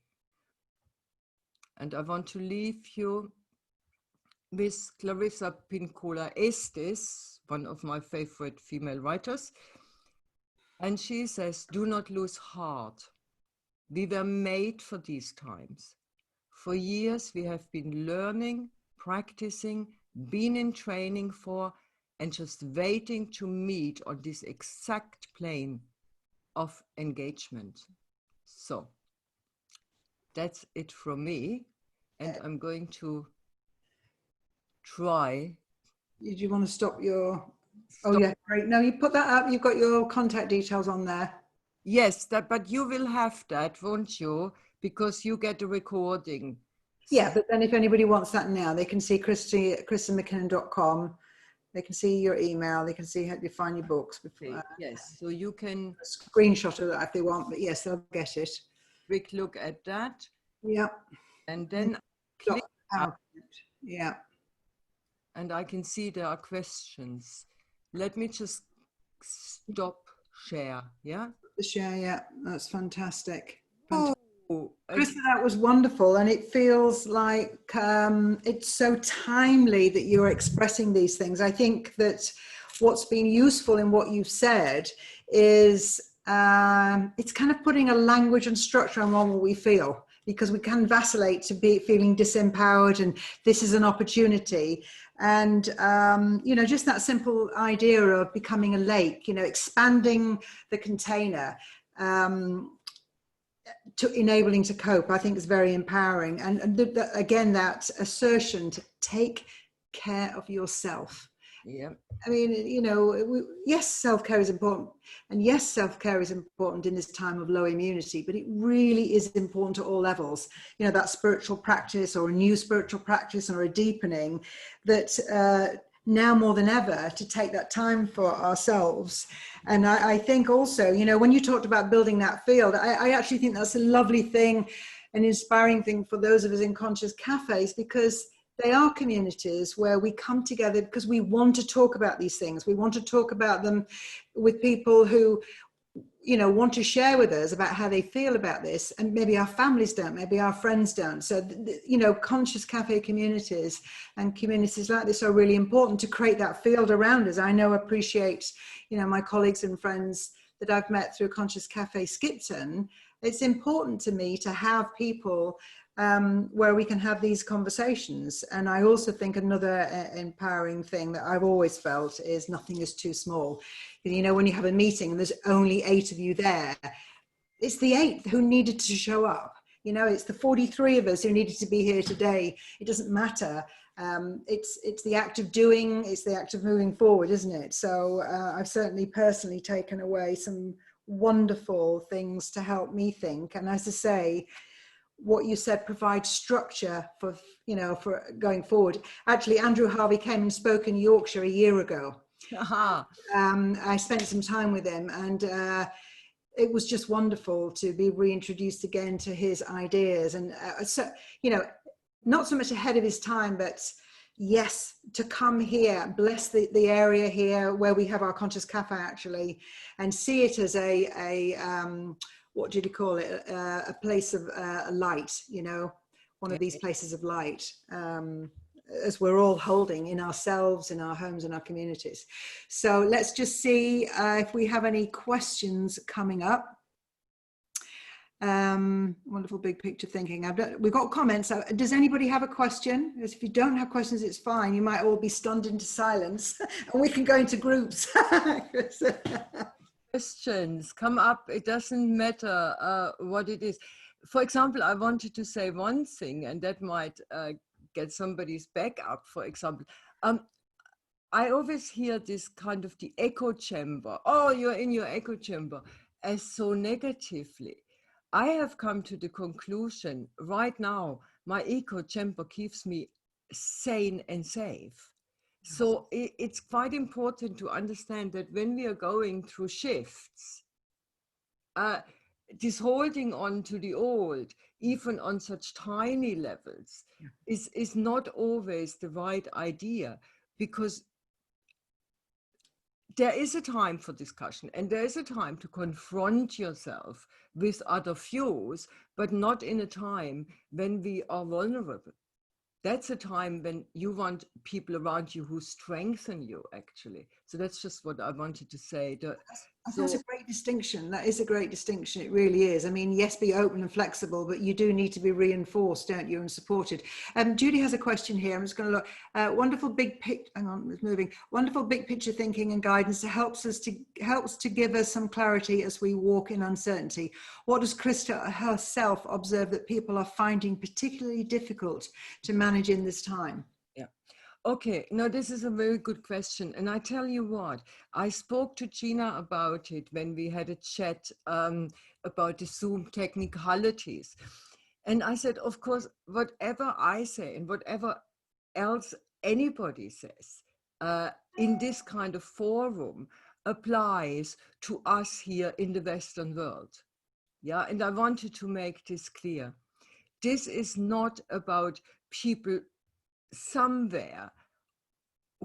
And I want to leave you with Clarissa Pinkola Estes, one of my favorite female writers. And she says, do not lose heart. We were made for these times. For years, we have been learning, practicing, been in training for, and just waiting to meet on this exact plane of engagement. So that's it from me. And I'm going to try. Did you want to stop your... Oh yeah, great. No, you put that up. You've got your contact details on there. Yes, but you will have that, won't you? Because you get a recording. Yeah, but then if anybody wants that now, they can see ChristaMacKinnon.com. They can see your email. They can see how you find your books. Before, yes, so you can screenshot of that if they want. But yes, they'll get it. Quick look at that. Yeah. And then click out. Yeah. And I can see there are questions. Let me just stop share. Yeah. The share. Yeah, that's fantastic. Oh, Christa, that was wonderful, and it feels like it's so timely that you're expressing these things. I think that what's been useful in what you've said is it's kind of putting a language and structure on what we feel, because we can vacillate to be feeling disempowered, and this is an opportunity. And, you know, just that simple idea of becoming a lake, you know, expanding the container, to enabling to cope, I think is very empowering. And again, that assertion to take care of yourself. Yeah. I mean, you know, yes, self-care is important. And yes, self-care is important in this time of low immunity, but it really is important to all levels. You know, that spiritual practice or a new spiritual practice or a deepening, that now more than ever to take that time for ourselves. And I think also, you know, when you talked about building that field, I actually think that's a lovely thing, an inspiring thing for those of us in conscious cafes, because they are communities where we come together because we want to talk about these things. We want to talk about them with people who, you know, want to share with us about how they feel about this, and maybe our families don't, maybe our friends don't. So, you know, conscious cafe communities and communities like this are really important to create that field around us. I know, appreciate, you know, my colleagues and friends that I've met through Conscious Cafe Skipton. It's important to me to have people where we can have these conversations. And I also think another empowering thing that I've always felt is nothing is too small. You know, when you have a meeting and there's only 8 of you there, it's the 8th who needed to show up. You know, it's the 43 of us who needed to be here today. It doesn't matter. It's the act of doing, it's the act of moving forward, isn't it? So I've certainly personally taken away some wonderful things to help me think. And as I say, what you said provides structure for, you know, for going forward. Actually, Andrew Harvey came and spoke in Yorkshire a year ago. I spent some time with him, and it was just wonderful to be reintroduced again to his ideas. And so, you know, not so much ahead of his time, but Yes, to come here, bless the area here where we have our conscious cafe actually, and see it as a what did you call it? A place of light, you know, one of these places of light, as we're all holding in ourselves, in our homes, in our communities. So let's just see if we have any questions coming up. Wonderful big picture thinking. We've got comments. Does anybody have a question? Because if you don't have questions, it's fine. You might all be stunned into silence and we can go into groups. Questions come up. It doesn't matter what it is. For example, I wanted to say one thing, and that might get somebody's back up. For example, I always hear this kind of the echo chamber. Oh, you're in your echo chamber, as so negatively. I have come to the conclusion right now, my echo chamber keeps me sane and safe. So it's quite important to understand that when we are going through shifts, this holding on to the old, even on such tiny levels, is not always the right idea, because there is a time for discussion and there is a time to confront yourself with other views, but not in a time when we are vulnerable. That's a time when you want people around you who strengthen you, actually. So that's just what I wanted to say. That's a great distinction. That is a great distinction. It really is. I mean, yes, be open and flexible, but you do need to be reinforced, don't you, and supported. Judy has a question here. I'm just going to look. Wonderful big picture. Hang on, it's moving. Wonderful big picture thinking and guidance helps to give us some clarity as we walk in uncertainty. What does Christa herself observe that people are finding particularly difficult to manage in this time? Okay, no, this is a very good question. And I tell you what, I spoke to Gina about it when we had a chat about the Zoom technicalities. And I said, of course, whatever I say and whatever else anybody says in this kind of forum applies to us here in the Western world. Yeah, and I wanted to make this clear. This is not about people somewhere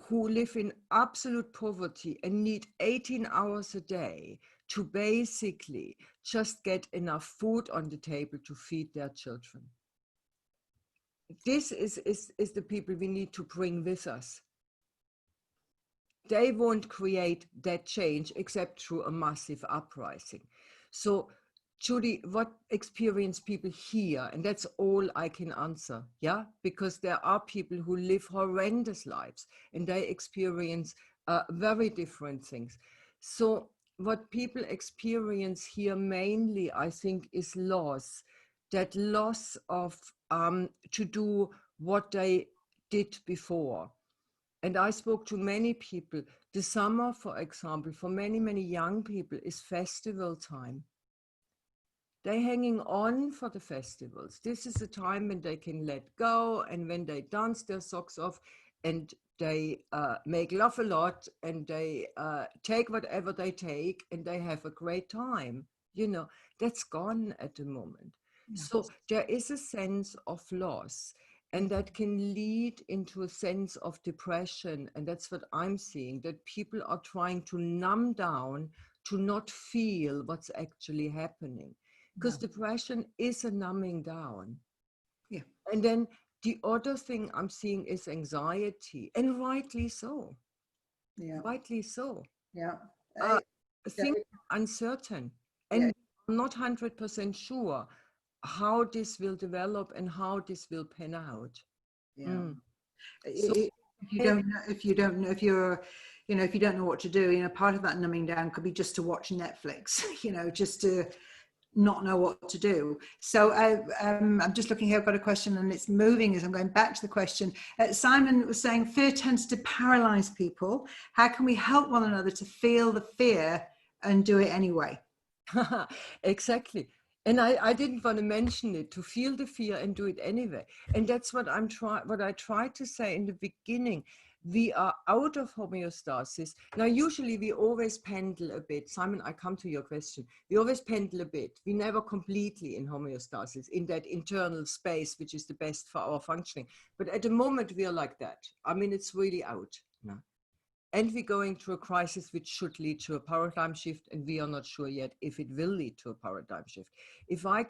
who live in absolute poverty and need 18 hours a day to basically just get enough food on the table to feed their children. This is the people we need to bring with us. They won't create that change except through a massive uprising. So Judy, what experience people here? And that's all I can answer, yeah? Because there are people who live horrendous lives and they experience very different things. So what people experience here mainly, I think, is loss. That loss of to do what they did before. And I spoke to many people. The summer, for example, for many, many young people is festival time. They're hanging on for the festivals. This is a time when they can let go and when they dance their socks off and they make love a lot and they take whatever they take and they have a great time. You know, that's gone at the moment. Yeah. So there is a sense of loss, and that can lead into a sense of depression. And that's what I'm seeing, that people are trying to numb down to not feel what's actually happening. Because depression is a numbing down. Yeah. And then the other thing I'm seeing is anxiety, and rightly so. Yeah. Rightly so. Yeah. Things are uncertain, and I'm not 100% sure how this will develop and how this will pan out. Yeah. So, if you don't know what to do, you know, part of that numbing down could be just to watch Netflix, you know, just to not know what to do. So I'm just looking here, I've got a question and it's moving as I'm going back to the question. Simon was saying fear tends to paralyze people. How can we help one another to feel the fear and do it anyway? Exactly. And I didn't want to mention it, to feel the fear and do it anyway. And that's what I tried to say in the beginning. we are out of homeostasis. Now, usually we always pendle a bit. Simon, I come to your question. We always pendle a bit. We never completely in homeostasis, in that internal space, which is the best for our functioning. But at the moment, we are like that. I mean, it's really out. No? And we're going through a crisis which should lead to a paradigm shift, and we are not sure yet if it will lead to a paradigm shift.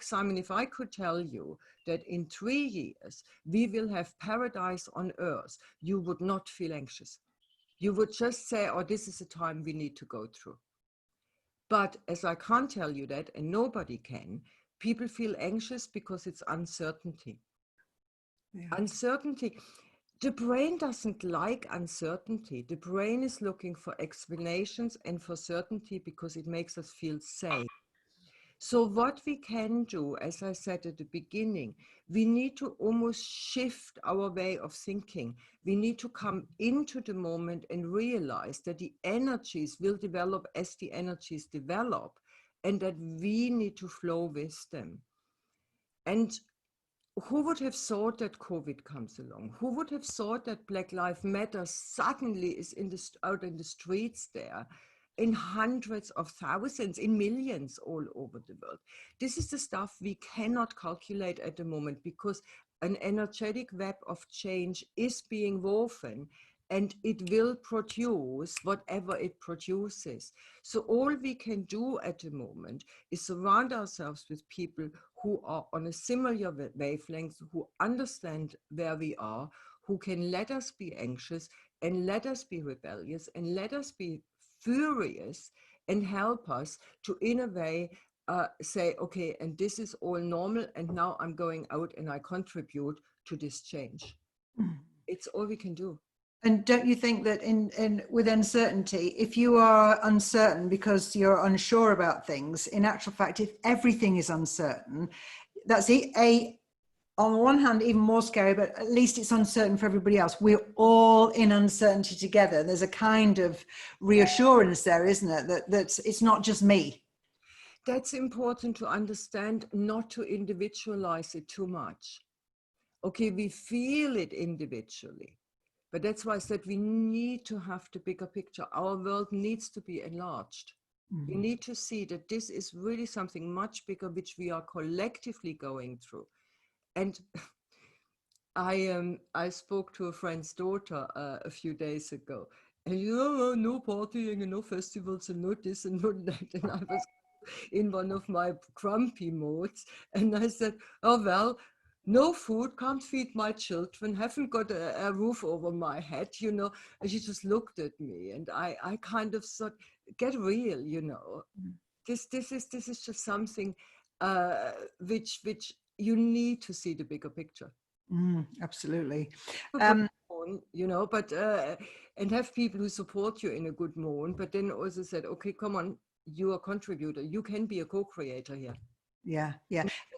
Simon, if I could tell you that in 3 years we will have paradise on earth, you would not feel anxious. You would just say, oh, this is a time we need to go through. But as I can't tell you that, and nobody can, people feel anxious because it's uncertainty. Yeah. Uncertainty. The brain doesn't like uncertainty. The brain is looking for explanations and for certainty because it makes us feel safe. So what we can do, as I said at the beginning, we need to almost shift our way of thinking. We need to come into the moment and realize that the energies will develop as the energies develop, and that we need to flow with them. And who would have thought that COVID comes along? Who would have thought that Black Lives Matter suddenly is out in the streets there, in hundreds of thousands, in millions all over the world? This is the stuff we cannot calculate at the moment, because an energetic web of change is being woven, and it will produce whatever it produces. So all we can do at the moment is surround ourselves with people who are on a similar wavelength, who understand where we are, who can let us be anxious and let us be rebellious and let us be furious, and help us to, in a way, say, okay, and this is all normal, and now I'm going out and I contribute to this change. It's all we can do. And don't you think that with uncertainty, if you are uncertain because you're unsure about things, in actual fact, if everything is uncertain, that's on one hand, even more scary, but at least it's uncertain for everybody else. We're all in uncertainty together. There's a kind of reassurance there, isn't it? That it's not just me. That's important to understand, not to individualize it too much. Okay, we feel it individually. But that's why I said we need to have the bigger picture. Our world needs to be enlarged. We need to see that this is really something much bigger, which we are collectively going through. And I spoke to a friend's daughter a few days ago, and no partying and no festivals and no this and no that. And I was in one of my grumpy modes, and I said, oh, well, no food, can't feed my children, haven't got a roof over my head, And she just looked at me, and I kind of thought, get real, This is just something which you need to see the bigger picture. Absolutely. And have people who support you in a good mood, but then also said, okay, come on, you're a contributor, you can be a co-creator here. Yeah.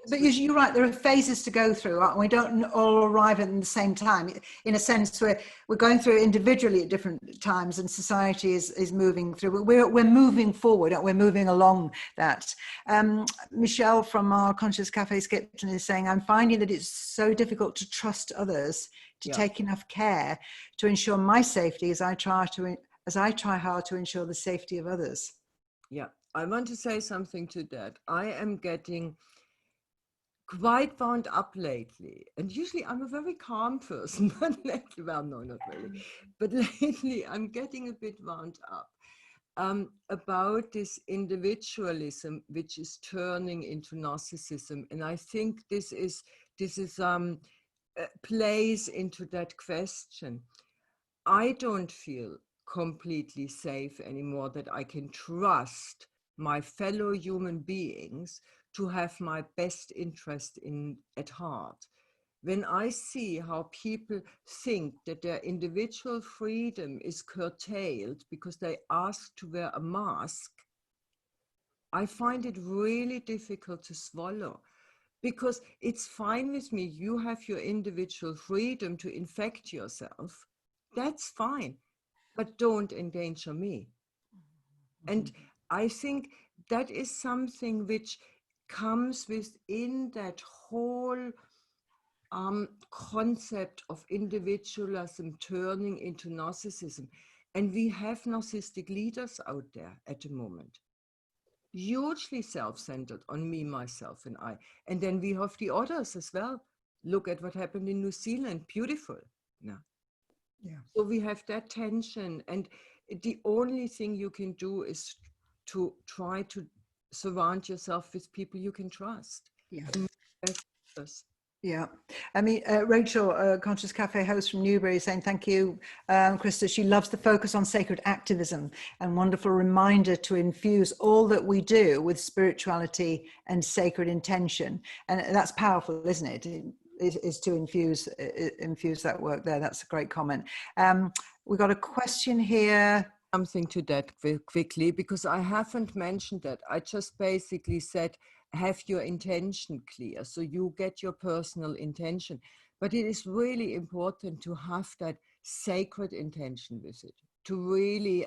But you're right, there are phases to go through, aren't we? We don't all arrive at the same time. In a sense, we're going through it individually at different times, and society is moving through. We're moving forward, we're moving along that. Michelle from our Conscious Cafe Skipton is saying, I'm finding that it's so difficult to trust others, to take enough care to ensure my safety as I try hard to ensure the safety of others. Yeah. I want to say something to that. I am getting quite wound up lately. And usually I'm a very calm person, but lately, well, no, not really. But lately I'm getting a bit wound up about this individualism, which is turning into narcissism. And I think this plays into that question. I don't feel completely safe anymore that I can trust my fellow human beings to have my best interest at heart. When I see how people think that their individual freedom is curtailed because they ask to wear a mask, I find it really difficult to swallow. Because it's fine with me, you have your individual freedom to infect yourself. That's fine, but don't endanger me. And I think that is something which comes within that whole concept of individualism turning into narcissism. And we have narcissistic leaders out there at the moment, hugely self-centered on me, myself, and I. And then we have the others as well. Look at what happened in New Zealand, beautiful. Yeah. So we have that tension, and the only thing you can do is to try to surround yourself with people you can trust. Yeah. Yeah. I mean, Rachel, Conscious Cafe host from Newbury, is saying thank you, Christa. She loves the focus on sacred activism and wonderful reminder to infuse all that we do with spirituality and sacred intention. And that's powerful, isn't it? Is to infuse that work there. That's a great comment. We got a question here. Something to that quickly, because I haven't mentioned that. I just basically said, have your intention clear. So you get your personal intention. But it is really important to have that sacred intention with it, to really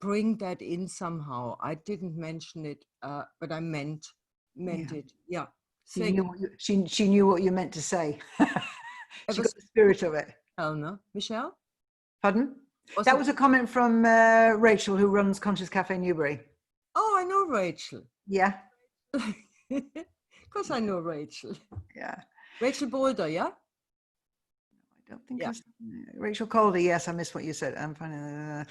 bring that in somehow. I didn't mention it, but I meant it. Yeah. She knew what you meant to say. She got the spirit of it. Oh, no. Michelle? Pardon? That was a comment from Rachel, who runs Conscious Cafe Newbury. Oh, I know Rachel. Yeah. Of course I know Rachel. Yeah. Rachel Boulder, yeah? I don't think Rachel Calder, yes, I missed what you said. I'm finding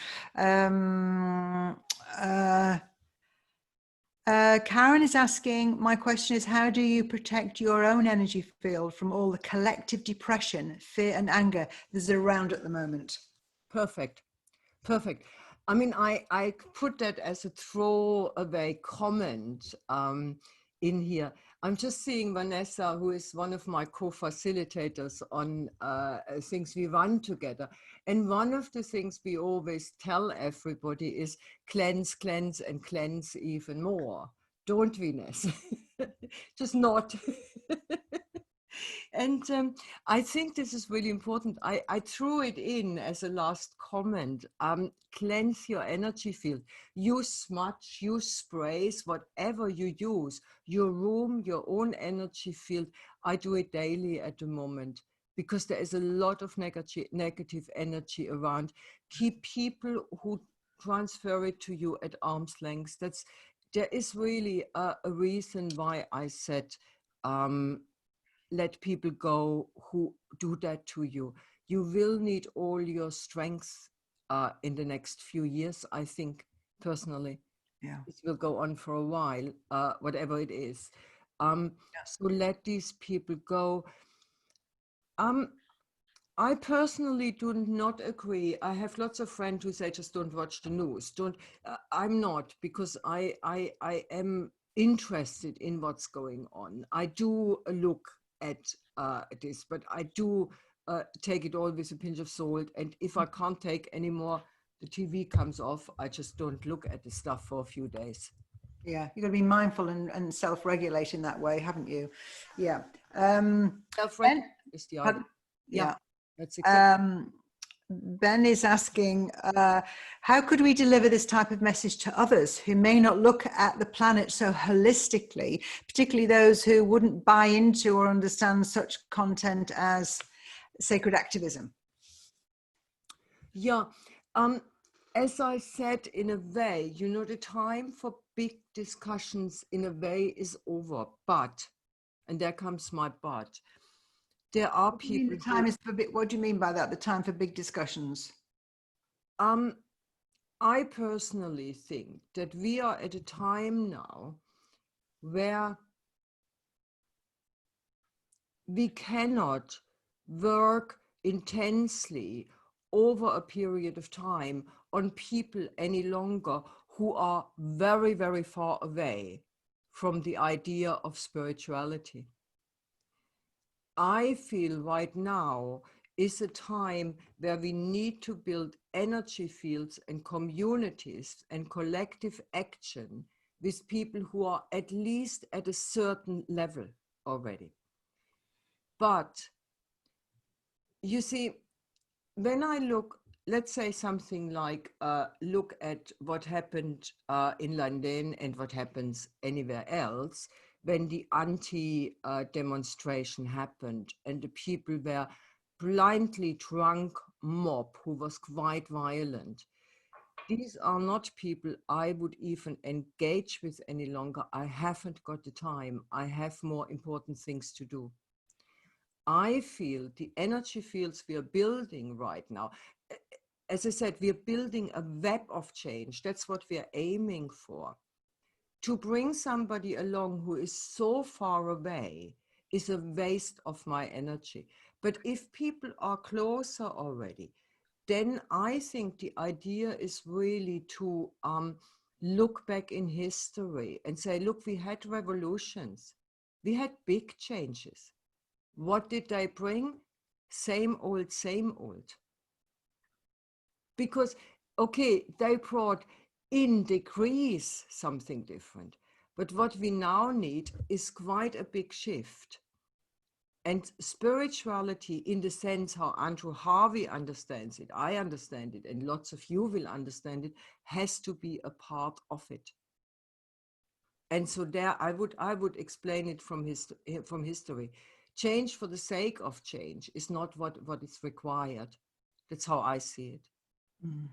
Karen is asking, my question is, how do you protect your own energy field from all the collective depression, fear and anger that's around at the moment? Perfect. I mean, I put that as a throwaway comment in here. I'm just seeing Vanessa, who is one of my co-facilitators on things we run together. And one of the things we always tell everybody is cleanse, cleanse, and cleanse even more. Don't we, Ness? Just not. And I think this is really important. I threw it in as a last comment. Cleanse your energy field. Use smudge, use sprays, whatever you use. Your room, your own energy field. I do it daily at the moment because there is a lot of negative energy around. Keep people who transfer it to you at arm's length. There is really a reason why I said, let people go who do that to you. You will need all your strength in the next few years, I think, personally. Yeah. It will go on for a while, whatever it is. So let these people go. I personally do not agree. I have lots of friends who say, just don't watch the news. I'm not, because I am interested in what's going on. I do look at this, but I do take it all with a pinch of salt. And if I can't take anymore, the TV comes off. I just don't look at the stuff for a few days. Yeah, you've got to be mindful and self-regulate in that way, haven't you? Yeah. Self-regulate is the idea. Yeah. That's exactly. Ben is asking, how could we deliver this type of message to others who may not look at the planet so holistically, particularly those who wouldn't buy into or understand such content as sacred activism? Yeah, as I said, in a way, the time for big discussions in a way is over, but, and there comes my but, there are people. The time is for big, what do you mean by that? The time for big discussions? I personally think that we are at a time now where we cannot work intensely over a period of time on people any longer who are very, very far away from the idea of spirituality. I feel right now is a time where we need to build energy fields and communities and collective action with people who are at least at a certain level already. But you see, when I look, let's say something like, look at what happened in London and what happens anywhere else, when the anti-demonstration happened and the people were blindly drunk mob who was quite violent. These are not people I would even engage with any longer. I haven't got the time. I have more important things to do. I feel the energy fields we are building right now, as I said, we are building a web of change. That's what we are aiming for. To bring somebody along who is so far away is a waste of my energy. But if people are closer already, then I think the idea is really to look back in history and say, look, we had revolutions. We had big changes. What did they bring? Same old, same old. Because, okay, they brought in degrees something different. But what we now need is quite a big shift. And spirituality, in the sense how Andrew Harvey understands it, I understand it, and lots of you will understand it, has to be a part of it. And so there, I would explain it from history. Change for the sake of change is not what is required. That's how I see it. Mm.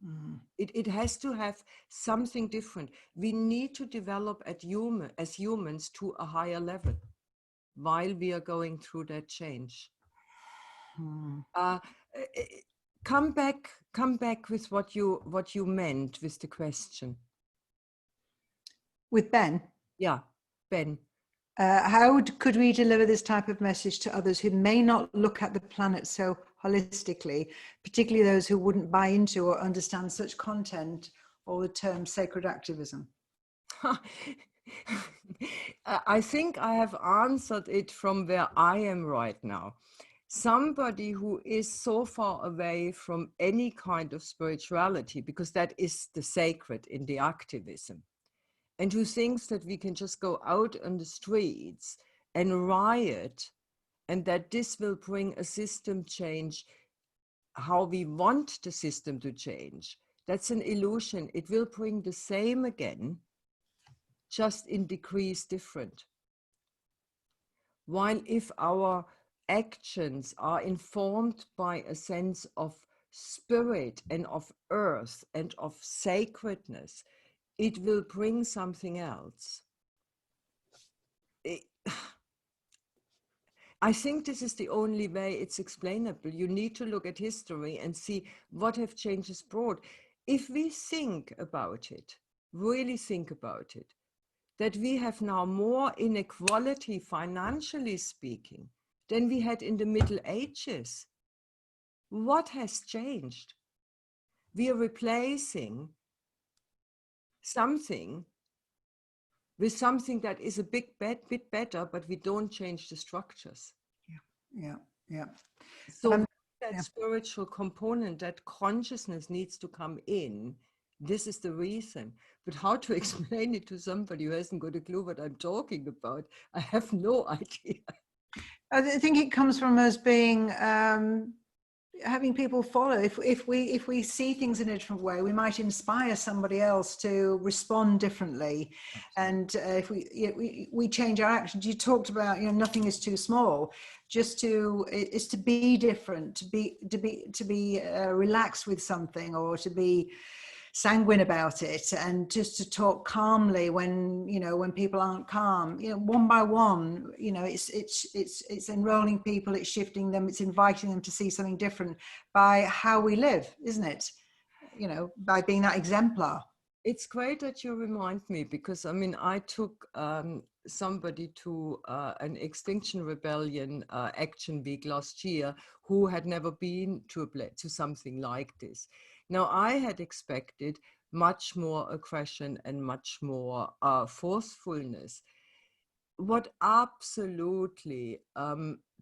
Mm. It has to have something different. We need to develop as humans to a higher level while we are going through that change. Mm. Come back with what you meant with the question. With Ben? Yeah, Ben. How could we deliver this type of message to others who may not look at the planet so holistically, particularly those who wouldn't buy into or understand such content or the term sacred activism? I think I have answered it from where I am right now. Somebody who is so far away from any kind of spirituality, because that is the sacred in the activism, and who thinks that we can just go out on the streets and riot, and that this will bring a system change how we want the system to change. That's an illusion. It will bring the same again, just in degrees different. While if our actions are informed by a sense of spirit and of earth and of sacredness, it will bring something else. I think this is the only way it's explainable. You need to look at history and see what have changes brought. If we think about it, really think about it, that we have now more inequality, financially speaking, than we had in the Middle Ages. What has changed? We are replacing something with something that is a bit better, but we don't change the structures. Yeah. So that spiritual component, that consciousness needs to come in. This is the reason. But how to explain it to somebody who hasn't got a clue what I'm talking about? I have no idea. I think it comes from us being having people follow. If we see things in a different way, we might inspire somebody else to respond differently. And if we change our actions, you talked about, nothing is too small. Just to be different, to be relaxed with something, or to be sanguine about it, and just to talk calmly when people aren't calm, one by one, it's enrolling people, it's shifting them, it's inviting them to see something different by how we live, isn't it? By being that exemplar. It's great that you remind me, because I took somebody to an Extinction Rebellion action week last year who had never been to something like this. Now, I had expected much more aggression and much more forcefulness. What absolutely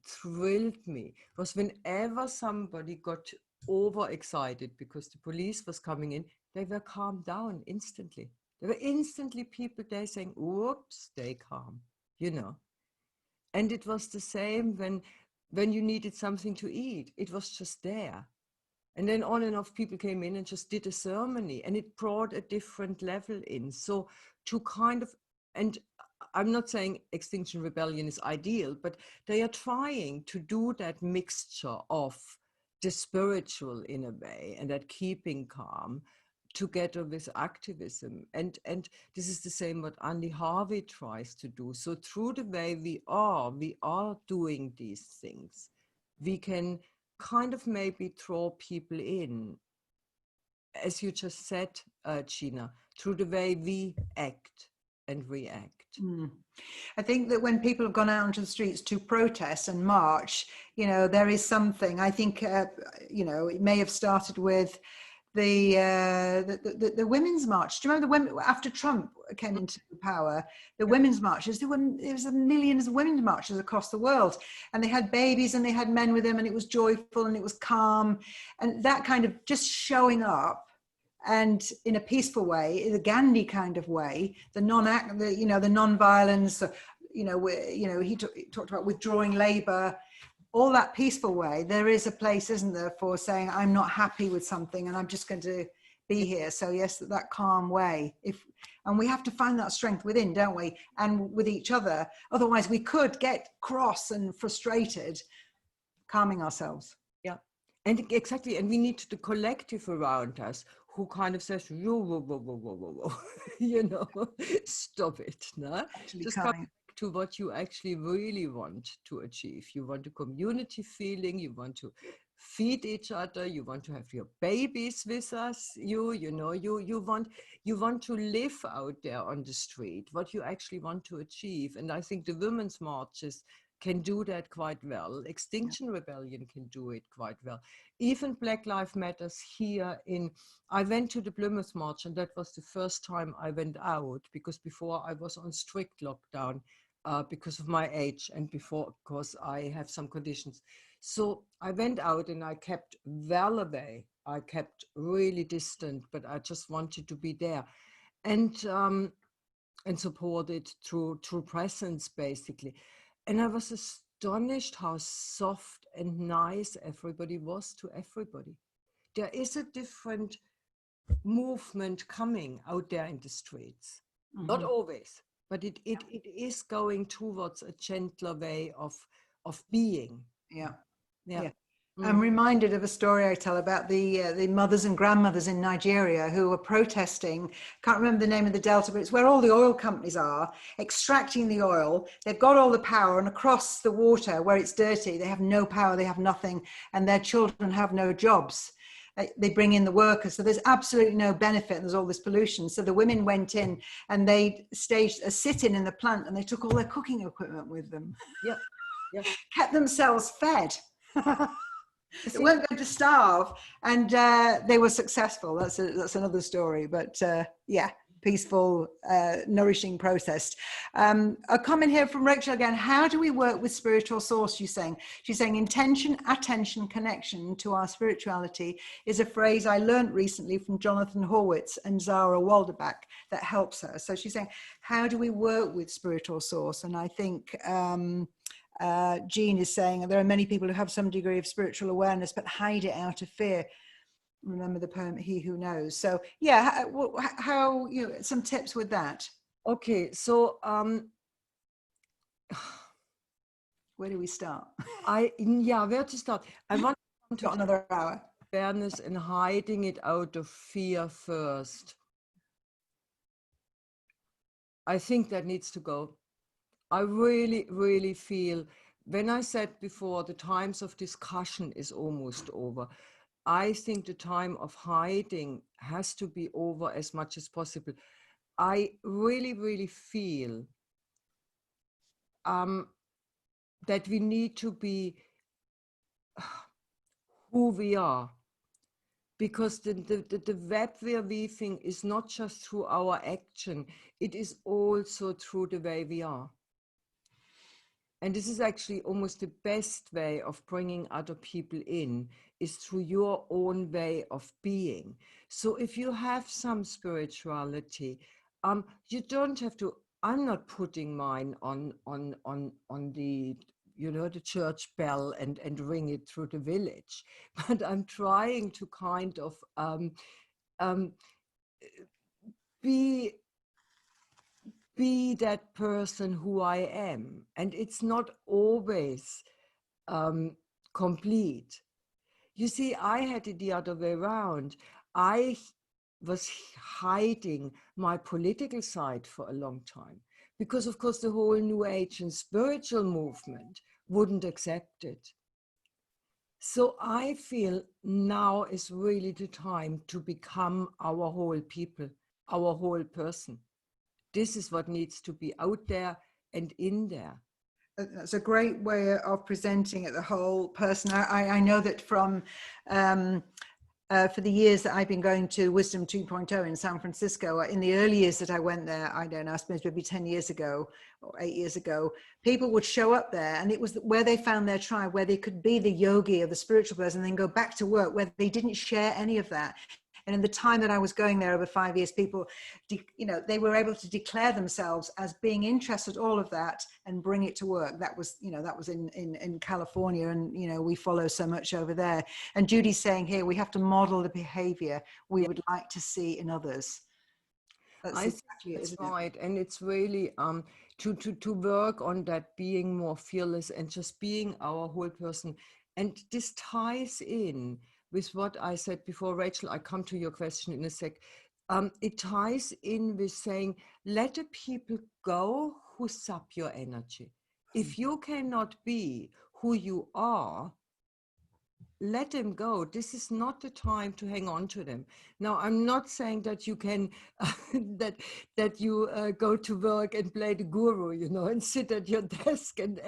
thrilled me was whenever somebody got overexcited because the police was coming in, they were calmed down instantly. There were instantly people there saying, "Whoops, stay calm," And it was the same when you needed something to eat. It was just there. And then on and off people came in and just did a ceremony, and it brought a different level in. So to kind of, and I'm not saying Extinction Rebellion is ideal, but they are trying to do that mixture of the spiritual in a way and that keeping calm together with activism. And this is the same what Andy Harvey tries to do. So through the way we are doing these things, we can kind of maybe draw people in, as you just said, Gina, through the way we act and react. I think that when people have gone out into the streets to protest and march, you know, there is something. I think, you know, it may have started with the women's march. Do you remember the women after Trump came into power? The women's marches. There was millions of women's marches across the world, and they had babies and they had men with them, and it was joyful and it was calm, and that kind of just showing up. And in a peaceful way, the Gandhi kind of way, the non-violence, he talked about withdrawing labor, all that peaceful way. There is a place, isn't there, for saying, I'm not happy with something and I'm just going to be here. So yes, that calm way. And we have to find that strength within, don't we? And with each other. Otherwise we could get cross and frustrated, calming ourselves. Yeah, and exactly. And we need the collective around us who kind of says, whoa, you know, stop it. No? Just come back to what you actually really want to achieve. You want a community feeling, you want to feed each other, you want to have your babies with us, you want to live out there on the street, what you actually want to achieve. And I think the women's marches can do that quite well. Extinction Rebellion can do it quite well. Even Black Lives Matters here I went to the Plymouth March, and that was the first time I went out, because before I was on strict lockdown because of my age, and before, of course, I have some conditions. So I went out and I kept well away. I kept really distant, but I just wanted to be there and support it through presence, basically. And I was astonished how soft and nice everybody was to everybody. There is a different movement coming out there in the streets. Not always, but it is going towards a gentler way of being. Yeah. I'm reminded of a story I tell about the mothers and grandmothers in Nigeria who were protesting. Can't remember the name of the delta, but it's where all the oil companies are extracting the oil. They've got all the power, and across the water where it's dirty, they have no power, they have nothing, and their children have no jobs. They bring in the workers, so there's absolutely no benefit, and there's all this pollution. So the women went in and they staged a sit-in in the plant, and they took all their cooking equipment with them. Kept themselves fed. They weren't going to starve, and they were successful. That's another story, but peaceful, nourishing process. A comment here from Rachel again. How do we work with spiritual source? She's saying intention, attention, connection to our spirituality is a phrase I learned recently from Jonathan Horwitz and Zara Walderbach that helps her. So she's saying, how do we work with spiritual source? And I think Jean is saying there are many people who have some degree of spiritual awareness but hide it out of fear. Remember the poem He Who Knows. So yeah, how some tips with that. Okay, so where do we start? Where to start? I want to got another hour. Awareness and hiding it out of fear first. I think that needs to go. I really, really feel, when I said before, the times of discussion is almost over. I think the time of hiding has to be over as much as possible. I really, really feel that we need to be who we are, because the web we are weaving is not just through our action, it is also through the way we are. And this is actually almost the best way of bringing other people in, is through your own way of being. So if you have some spirituality, you don't have to, I'm not putting mine on the, the church bell and ring it through the village, but I'm trying to kind of be be that person who I am. And it's not always complete. You see, I had it the other way around. I was hiding my political side for a long time because, of course, the whole New Age and spiritual movement wouldn't accept it. So I feel now is really the time to become our whole people, our whole person. This is what needs to be out there and in there. That's a great way of presenting it, the whole person. I know that from for the years that I've been going to Wisdom 2.0 in San Francisco, in the early years that I went there, I don't know, I suppose maybe 10 years ago or 8 years ago, people would show up there, and it was where they found their tribe, where they could be the yogi or the spiritual person and then go back to work, where they didn't share any of that. And in the time that I was going there over 5 years, people, they were able to declare themselves as being interested, all of that, and bring it to work. That was, that was in California, and, we follow so much over there. And Judy's saying here, we have to model the behavior we would like to see in others. That's exactly it, isn't it? Right. And it's really to work on that, being more fearless and just being our whole person. And this ties in with what I said before, Rachel. I come to your question in a sec. It ties in with saying, let the people go who sap your energy. If you cannot be who you are, let them go. This is not the time to hang on to them. Now, I'm not saying that you can, that you go to work and play the guru, and sit at your desk and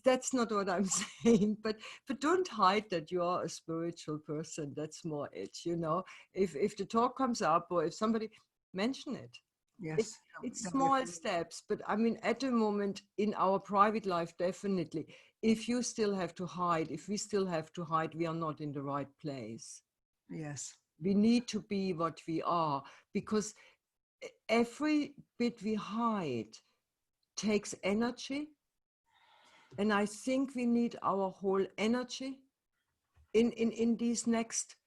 that's not what I'm saying. But don't hide that you are a spiritual person. That's more it. If the talk comes up, or if somebody mention it. Yes, it's small steps, but I mean, at the moment in our private life, definitely, if you still have to hide, if we still have to hide, we are not in the right place. Yes. We need to be what we are, because every bit we hide takes energy. And I think we need our whole energy in these next,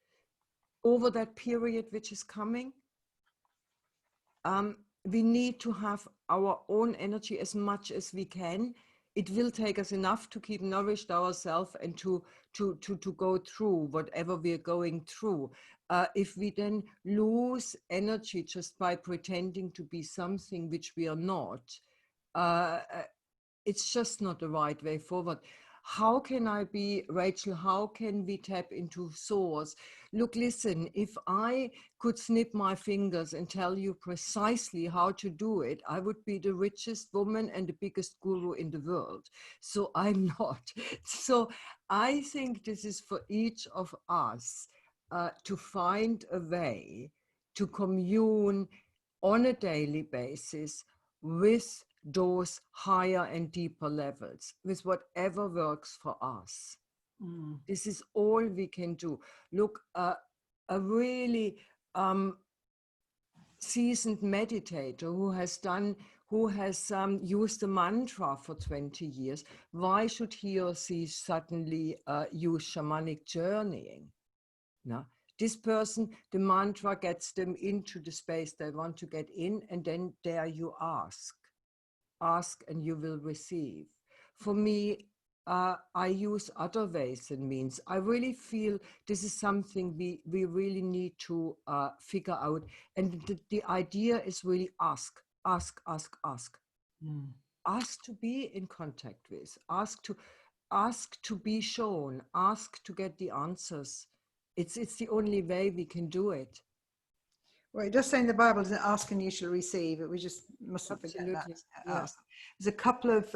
over that period which is coming. We need to have our own energy as much as we can. It will take us enough to keep nourished ourselves and to go through whatever we're going through. If we then lose energy just by pretending to be something which we are not, it's just not the right way forward. How can I be, Rachel, how can we tap into source? Look, listen, if I could snip my fingers and tell you precisely how to do it, I would be the richest woman and the biggest guru in the world. So I'm not. So I think this is for each of us to find a way to commune on a daily basis with those higher and deeper levels, with whatever works for us. This is all we can do. Look, a really seasoned meditator who has used the mantra for 20 years, why should he or she suddenly use shamanic journeying? No. This person, the mantra gets them into the space they want to get in, and then there you ask and you will receive. For me, I use other ways and means. I really feel this is something we really need to figure out. And the idea is really ask. Ask to be in contact with, ask to be shown, ask to get the answers. It's the only way we can do it. Well, it does say in the Bible, doesn't it, ask and you shall receive. We just mustn't forget that. Yeah. There's a couple of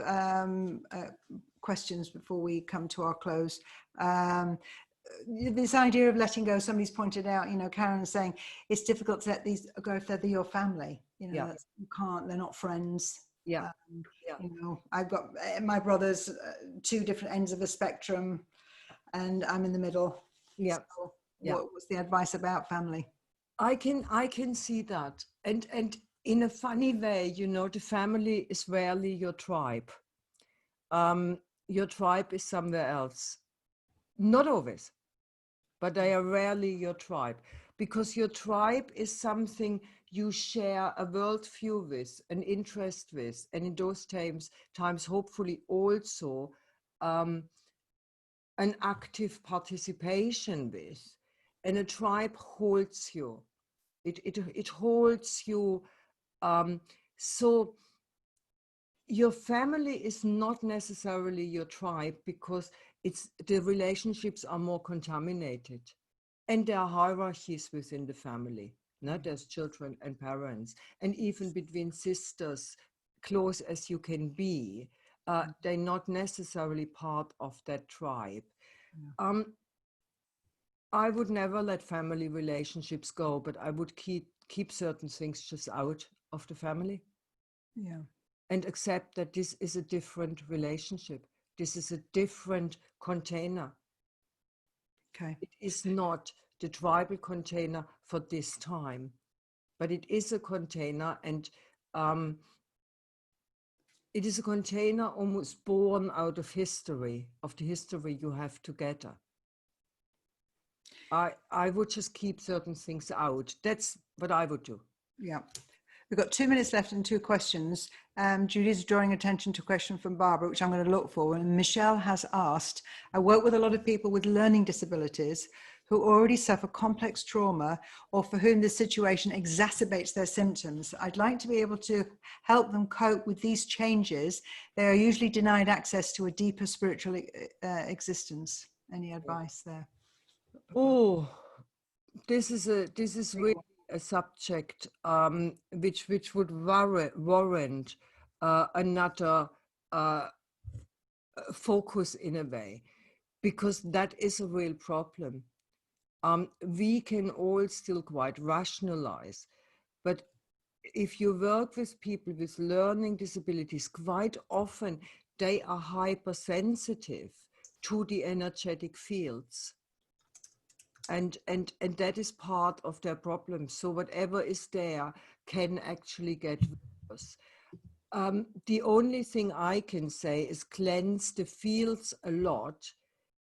questions before we come to our close. This idea of letting go, somebody's pointed out, Karen's saying it's difficult to let these go if they're your family. You can't, they're not friends. I've got my brothers, two different ends of the spectrum, and I'm in the middle. So what was the advice about family? I can see that, and in a funny way, the family is rarely your tribe. Your tribe is somewhere else. Not always, but they are rarely your tribe, because your tribe is something you share a worldview with, an interest with, and in those times hopefully also an active participation with. And a tribe holds you. It holds you. So your family is not necessarily your tribe, because the relationships are more contaminated, and there are hierarchies within the family. There's children and parents, and even between sisters, close as you can be, they're not necessarily part of that tribe. Yeah. I would never let family relationships go, but I would keep certain things just out of the family. Yeah. And accept that this is a different relationship. This is a different container. Okay. It is not the tribal container for this time, but it is a container, and it is a container almost born out of history, of the history you have together. I would just keep certain things out. That's what I would do. Yeah. We've got 2 minutes left and 2 questions. Judy's drawing attention to a question from Barbara, which I'm going to look for. And Michelle has asked, I work with a lot of people with learning disabilities who already suffer complex trauma, or for whom the situation exacerbates their symptoms. I'd like to be able to help them cope with these changes. They are usually denied access to a deeper spiritual existence. Any advice there? Oh, this is really a subject which would warrant another focus in a way, because that is a real problem. We can all still quite rationalize, but if you work with people with learning disabilities, quite often they are hypersensitive to the energetic fields. And that is part of their problem. So whatever is there can actually get worse. The only thing I can say is cleanse the fields a lot,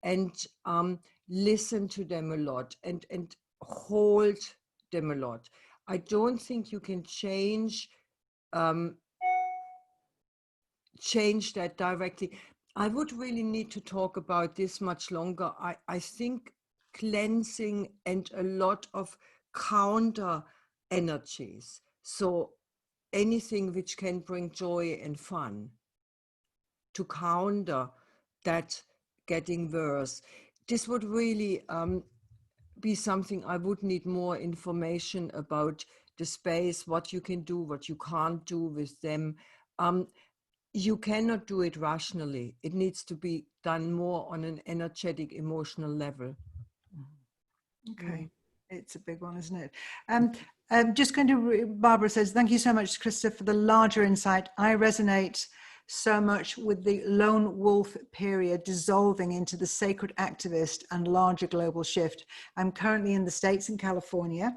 and listen to them a lot, and hold them a lot. I don't think you can change that directly. I would really need to talk about this much longer. I think cleansing and a lot of counter energies. So anything which can bring joy and fun to counter that getting worse. This would really be something I would need more information about the space, what you can do, what you can't do with them. You cannot do it rationally. It needs to be done more on an energetic, emotional level. Okay. It's a big one, isn't it? Just going to, Barbara says, thank you so much, Christa, for the larger insight. I resonate so much with the lone wolf period dissolving into the sacred activist and larger global shift. I'm currently in the States in California,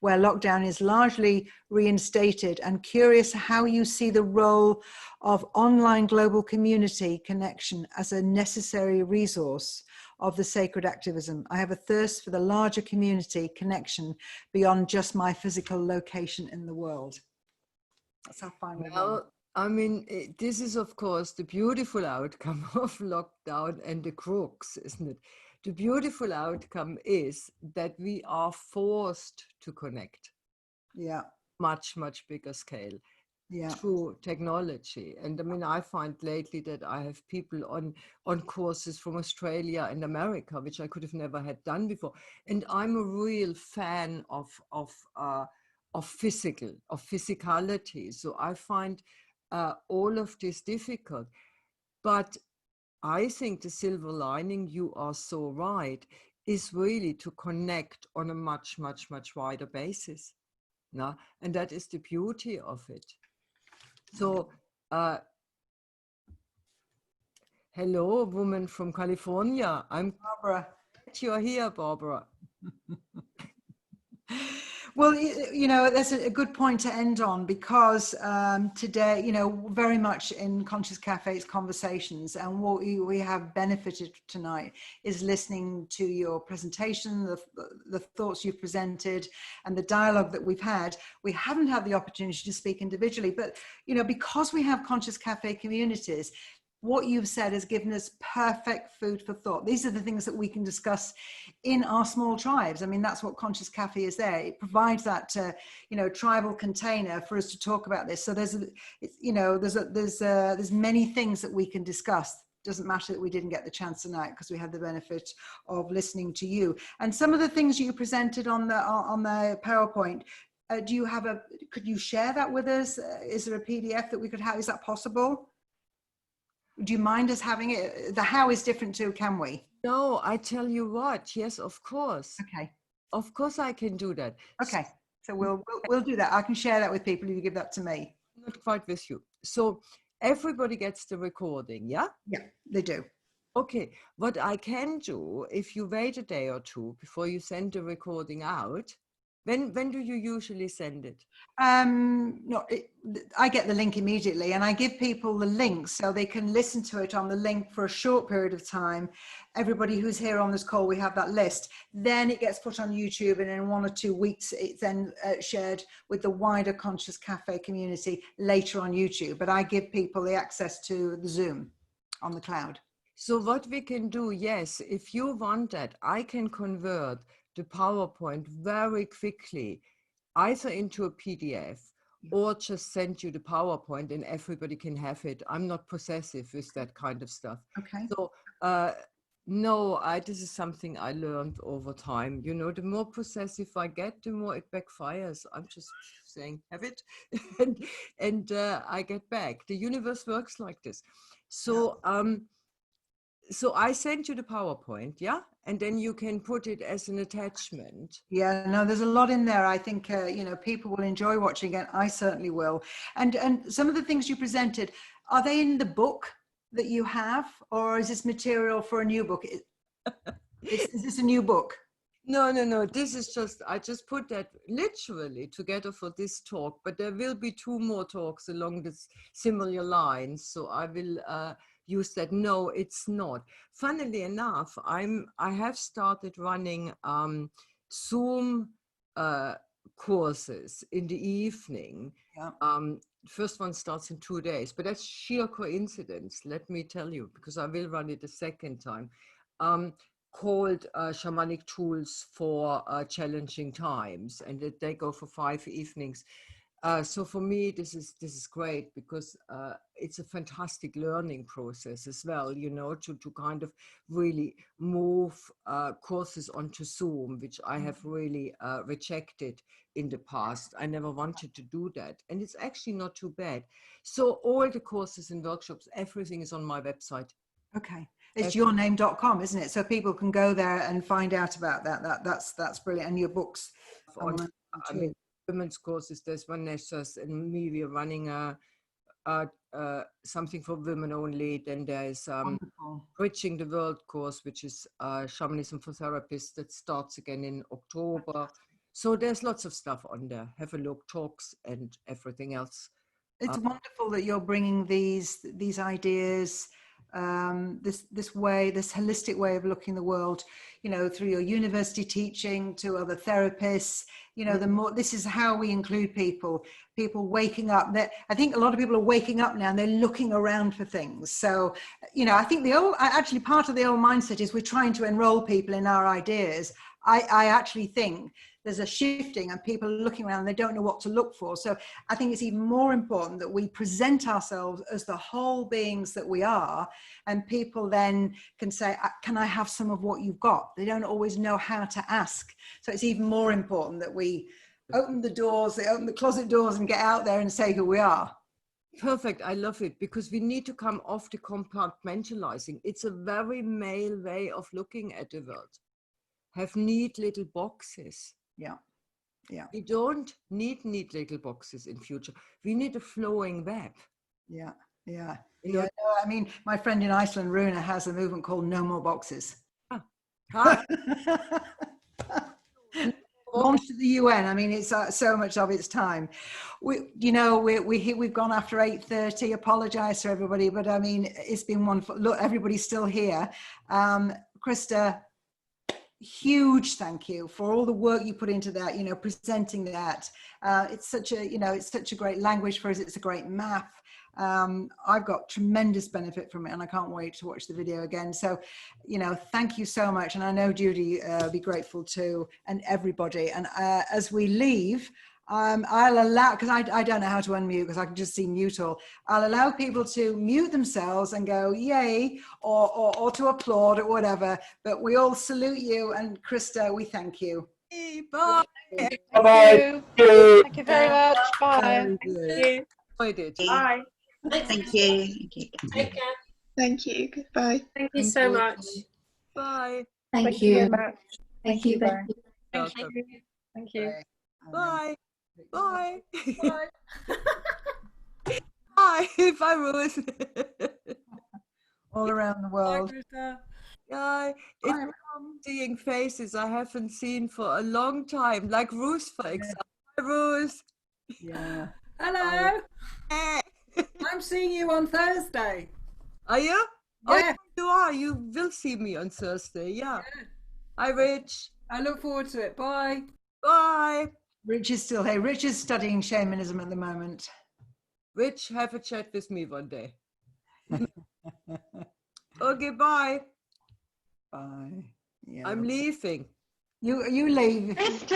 where lockdown is largely reinstated, and curious how you see the role of online global community connection as a necessary resource of the sacred activism. I have a thirst for the larger community connection beyond just my physical location in the world. That's our final one. I mean, this is, of course, the beautiful outcome of lockdown and the crooks, isn't it? The beautiful outcome is that we are forced to connect. Yeah. Much, much bigger scale. Yeah. Through technology. And I mean, I find lately that I have people on courses from Australia and America, which I could have never had done before. And I'm a real fan of physicality. So I find all of this difficult. But I think the silver lining, you are so right, is really to connect on a much, much, much wider basis. No? And that is the beauty of it. So, hello, woman from California. I'm Barbara. glad you're here, Barbara. Well, you know, that's a good point to end on, because today, you know, very much in Conscious Cafe's conversations, and what we have benefited tonight is listening to your presentation, the thoughts you've presented, and the dialogue that we've had. We haven't had the opportunity to speak individually, but, you know, because we have Conscious Cafe communities, what you've said has given us perfect food for thought. These are the things that we can discuss in our small tribes. I mean, that's what Conscious Cafe is there. It provides that, you know, tribal container for us to talk about this. So there's many things that we can discuss. Doesn't matter that we didn't get the chance tonight, because we had the benefit of listening to you. And some of the things you presented on the PowerPoint, could you share that with us? Is there a PDF that we could have? Is that possible? Do you mind us having it? The how is different too, can we? No, I tell you what, yes, of course. Okay. Of course I can do that. Okay, so we'll do that. I can share that with people if you give that to me. Not quite with you. So everybody gets the recording, yeah? Yeah, they do. Okay, what I can do, if you wait a day or two before you send the recording out, when do you usually send it? No, I get the link immediately, and I give people the link so they can listen to it on the link for a short period of time. Everybody who's here on this call, we have that list. Then it gets put on YouTube, and in 1 or 2 weeks, it's then shared with the wider Conscious Cafe community later on YouTube. But I give people the access to the Zoom on the cloud. So what we can do, yes, if you want that, I can convert the PowerPoint very quickly, either into a PDF or just send you the PowerPoint and everybody can have it. I'm not possessive with that kind of stuff. Okay. So no, this is something I learned over time. You know, the more possessive I get, the more it backfires. I'm just saying, have it, and I get back. The universe works like this. So so I sent you the PowerPoint, yeah? And then you can put it as an attachment. Yeah, no, there's a lot in there. I think, you know, people will enjoy watching it. I certainly will. And some of the things you presented, are they in the book that you have, or is this material for a new book? Is this a new book? No. This is just, I just put that literally together for this talk, but there will be 2 more talks along this similar lines. So I will use that. No, it's not. Funnily enough, I have started running Zoom courses in the evening. Yeah. First one starts in 2 days, but that's sheer coincidence, let me tell you, because I will run it a second time. Called Shamanic Tools for Challenging Times, and they go for 5 evenings. So for me, this is great, because it's a fantastic learning process as well, you know, to kind of really move courses onto Zoom, which I have really rejected in the past. I never wanted to do that, and it's actually not too bad. So all the courses and workshops, everything is on my website. Okay. It's yourname.com, isn't it? So people can go there and find out about that. That's brilliant. And your books. I mean, women's courses, there's one Neshas and me, we're running something for women only. Then there's Bridging the World course, which is Shamanism for Therapists, that starts again in October. So there's lots of stuff on there. Have a look, talks and everything else. It's wonderful that you're bringing these ideas, this holistic way of looking the world, you know, through your university teaching to other therapists. You know, the more, this is how we include people waking up. I think a lot of people are waking up now and they're looking around for things. So, you know, I think actually part of the old mindset is we're trying to enroll people in our ideas. I actually think there's a shifting and people are looking around and they don't know what to look for. So I think it's even more important that we present ourselves as the whole beings that we are, and people then can say, can I have some of what you've got? They don't always know how to ask. So it's even more important that we open the doors, they open the closet doors and get out there and say who we are. Perfect. I love it, because we need to come off the compartmentalizing. It's a very male way of looking at the world. Have neat little boxes. Yeah. We don't need neat little boxes in future. We need a flowing web. Yeah. No, I mean, my friend in Iceland, Runa, has a movement called No More Boxes. No launched at the UN. I mean, it's so much of its time. We've gone after 8:30. Apologise to everybody, but I mean, it's been wonderful. Look, everybody's still here. Christa, huge thank you for all the work you put into that. Presenting that. It's such a great language for us. It's a great map. I've got tremendous benefit from it, and I can't wait to watch the video again. So, thank you so much. And I know Judy will be grateful too, and everybody. And as we leave, I'll allow, because I don't know how to unmute, because I can just see mute all. I'll allow people to mute themselves and go yay, or to applaud or whatever. But we all salute you, and Christa, we thank you. Bye. Bye. Thank you very much. Bye. I did. Bye. Thank you. Take care. Thank you. Goodbye. Thank you so much. Bye. Thank you very much. Thank you. Bye. Thank you. Thank you. Bye. Bye. Bye. Bye. Bye, Rose. All around the world. Yeah, it's seeing faces I haven't seen for a long time, like Ruth, for example. Hi, Ruth. Yeah. Hello. Hey. I'm seeing you on Thursday. Are you? Yeah. Oh, you are. You will see me on Thursday. Yeah. Hi, Rich. I look forward to it. Bye. Bye. Rich is still here. Rich is studying shamanism at the moment. Rich, have a chat with me one day. Okay, bye. Bye. Yeah. I'm leaving. You leave. Christa,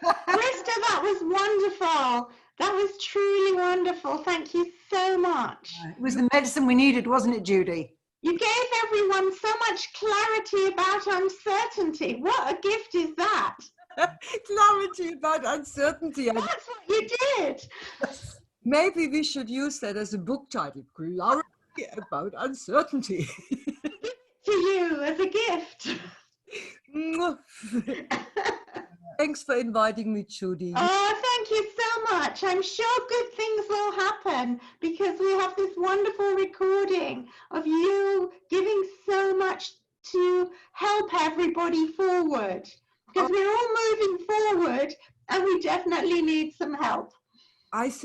that was wonderful. That was truly wonderful. Thank you so much. It was the medicine we needed, wasn't it, Judy? You gave everyone so much clarity about uncertainty. What a gift is that? Clarity about uncertainty. That's what you did. Maybe we should use that as a book title. Clarity about uncertainty. To you as a gift. Thanks for inviting me, Judy. Oh, thank you so much. I'm sure good things will happen because we have this wonderful recording of you giving so much to help everybody forward. Because we're all moving forward and we definitely need some help. I think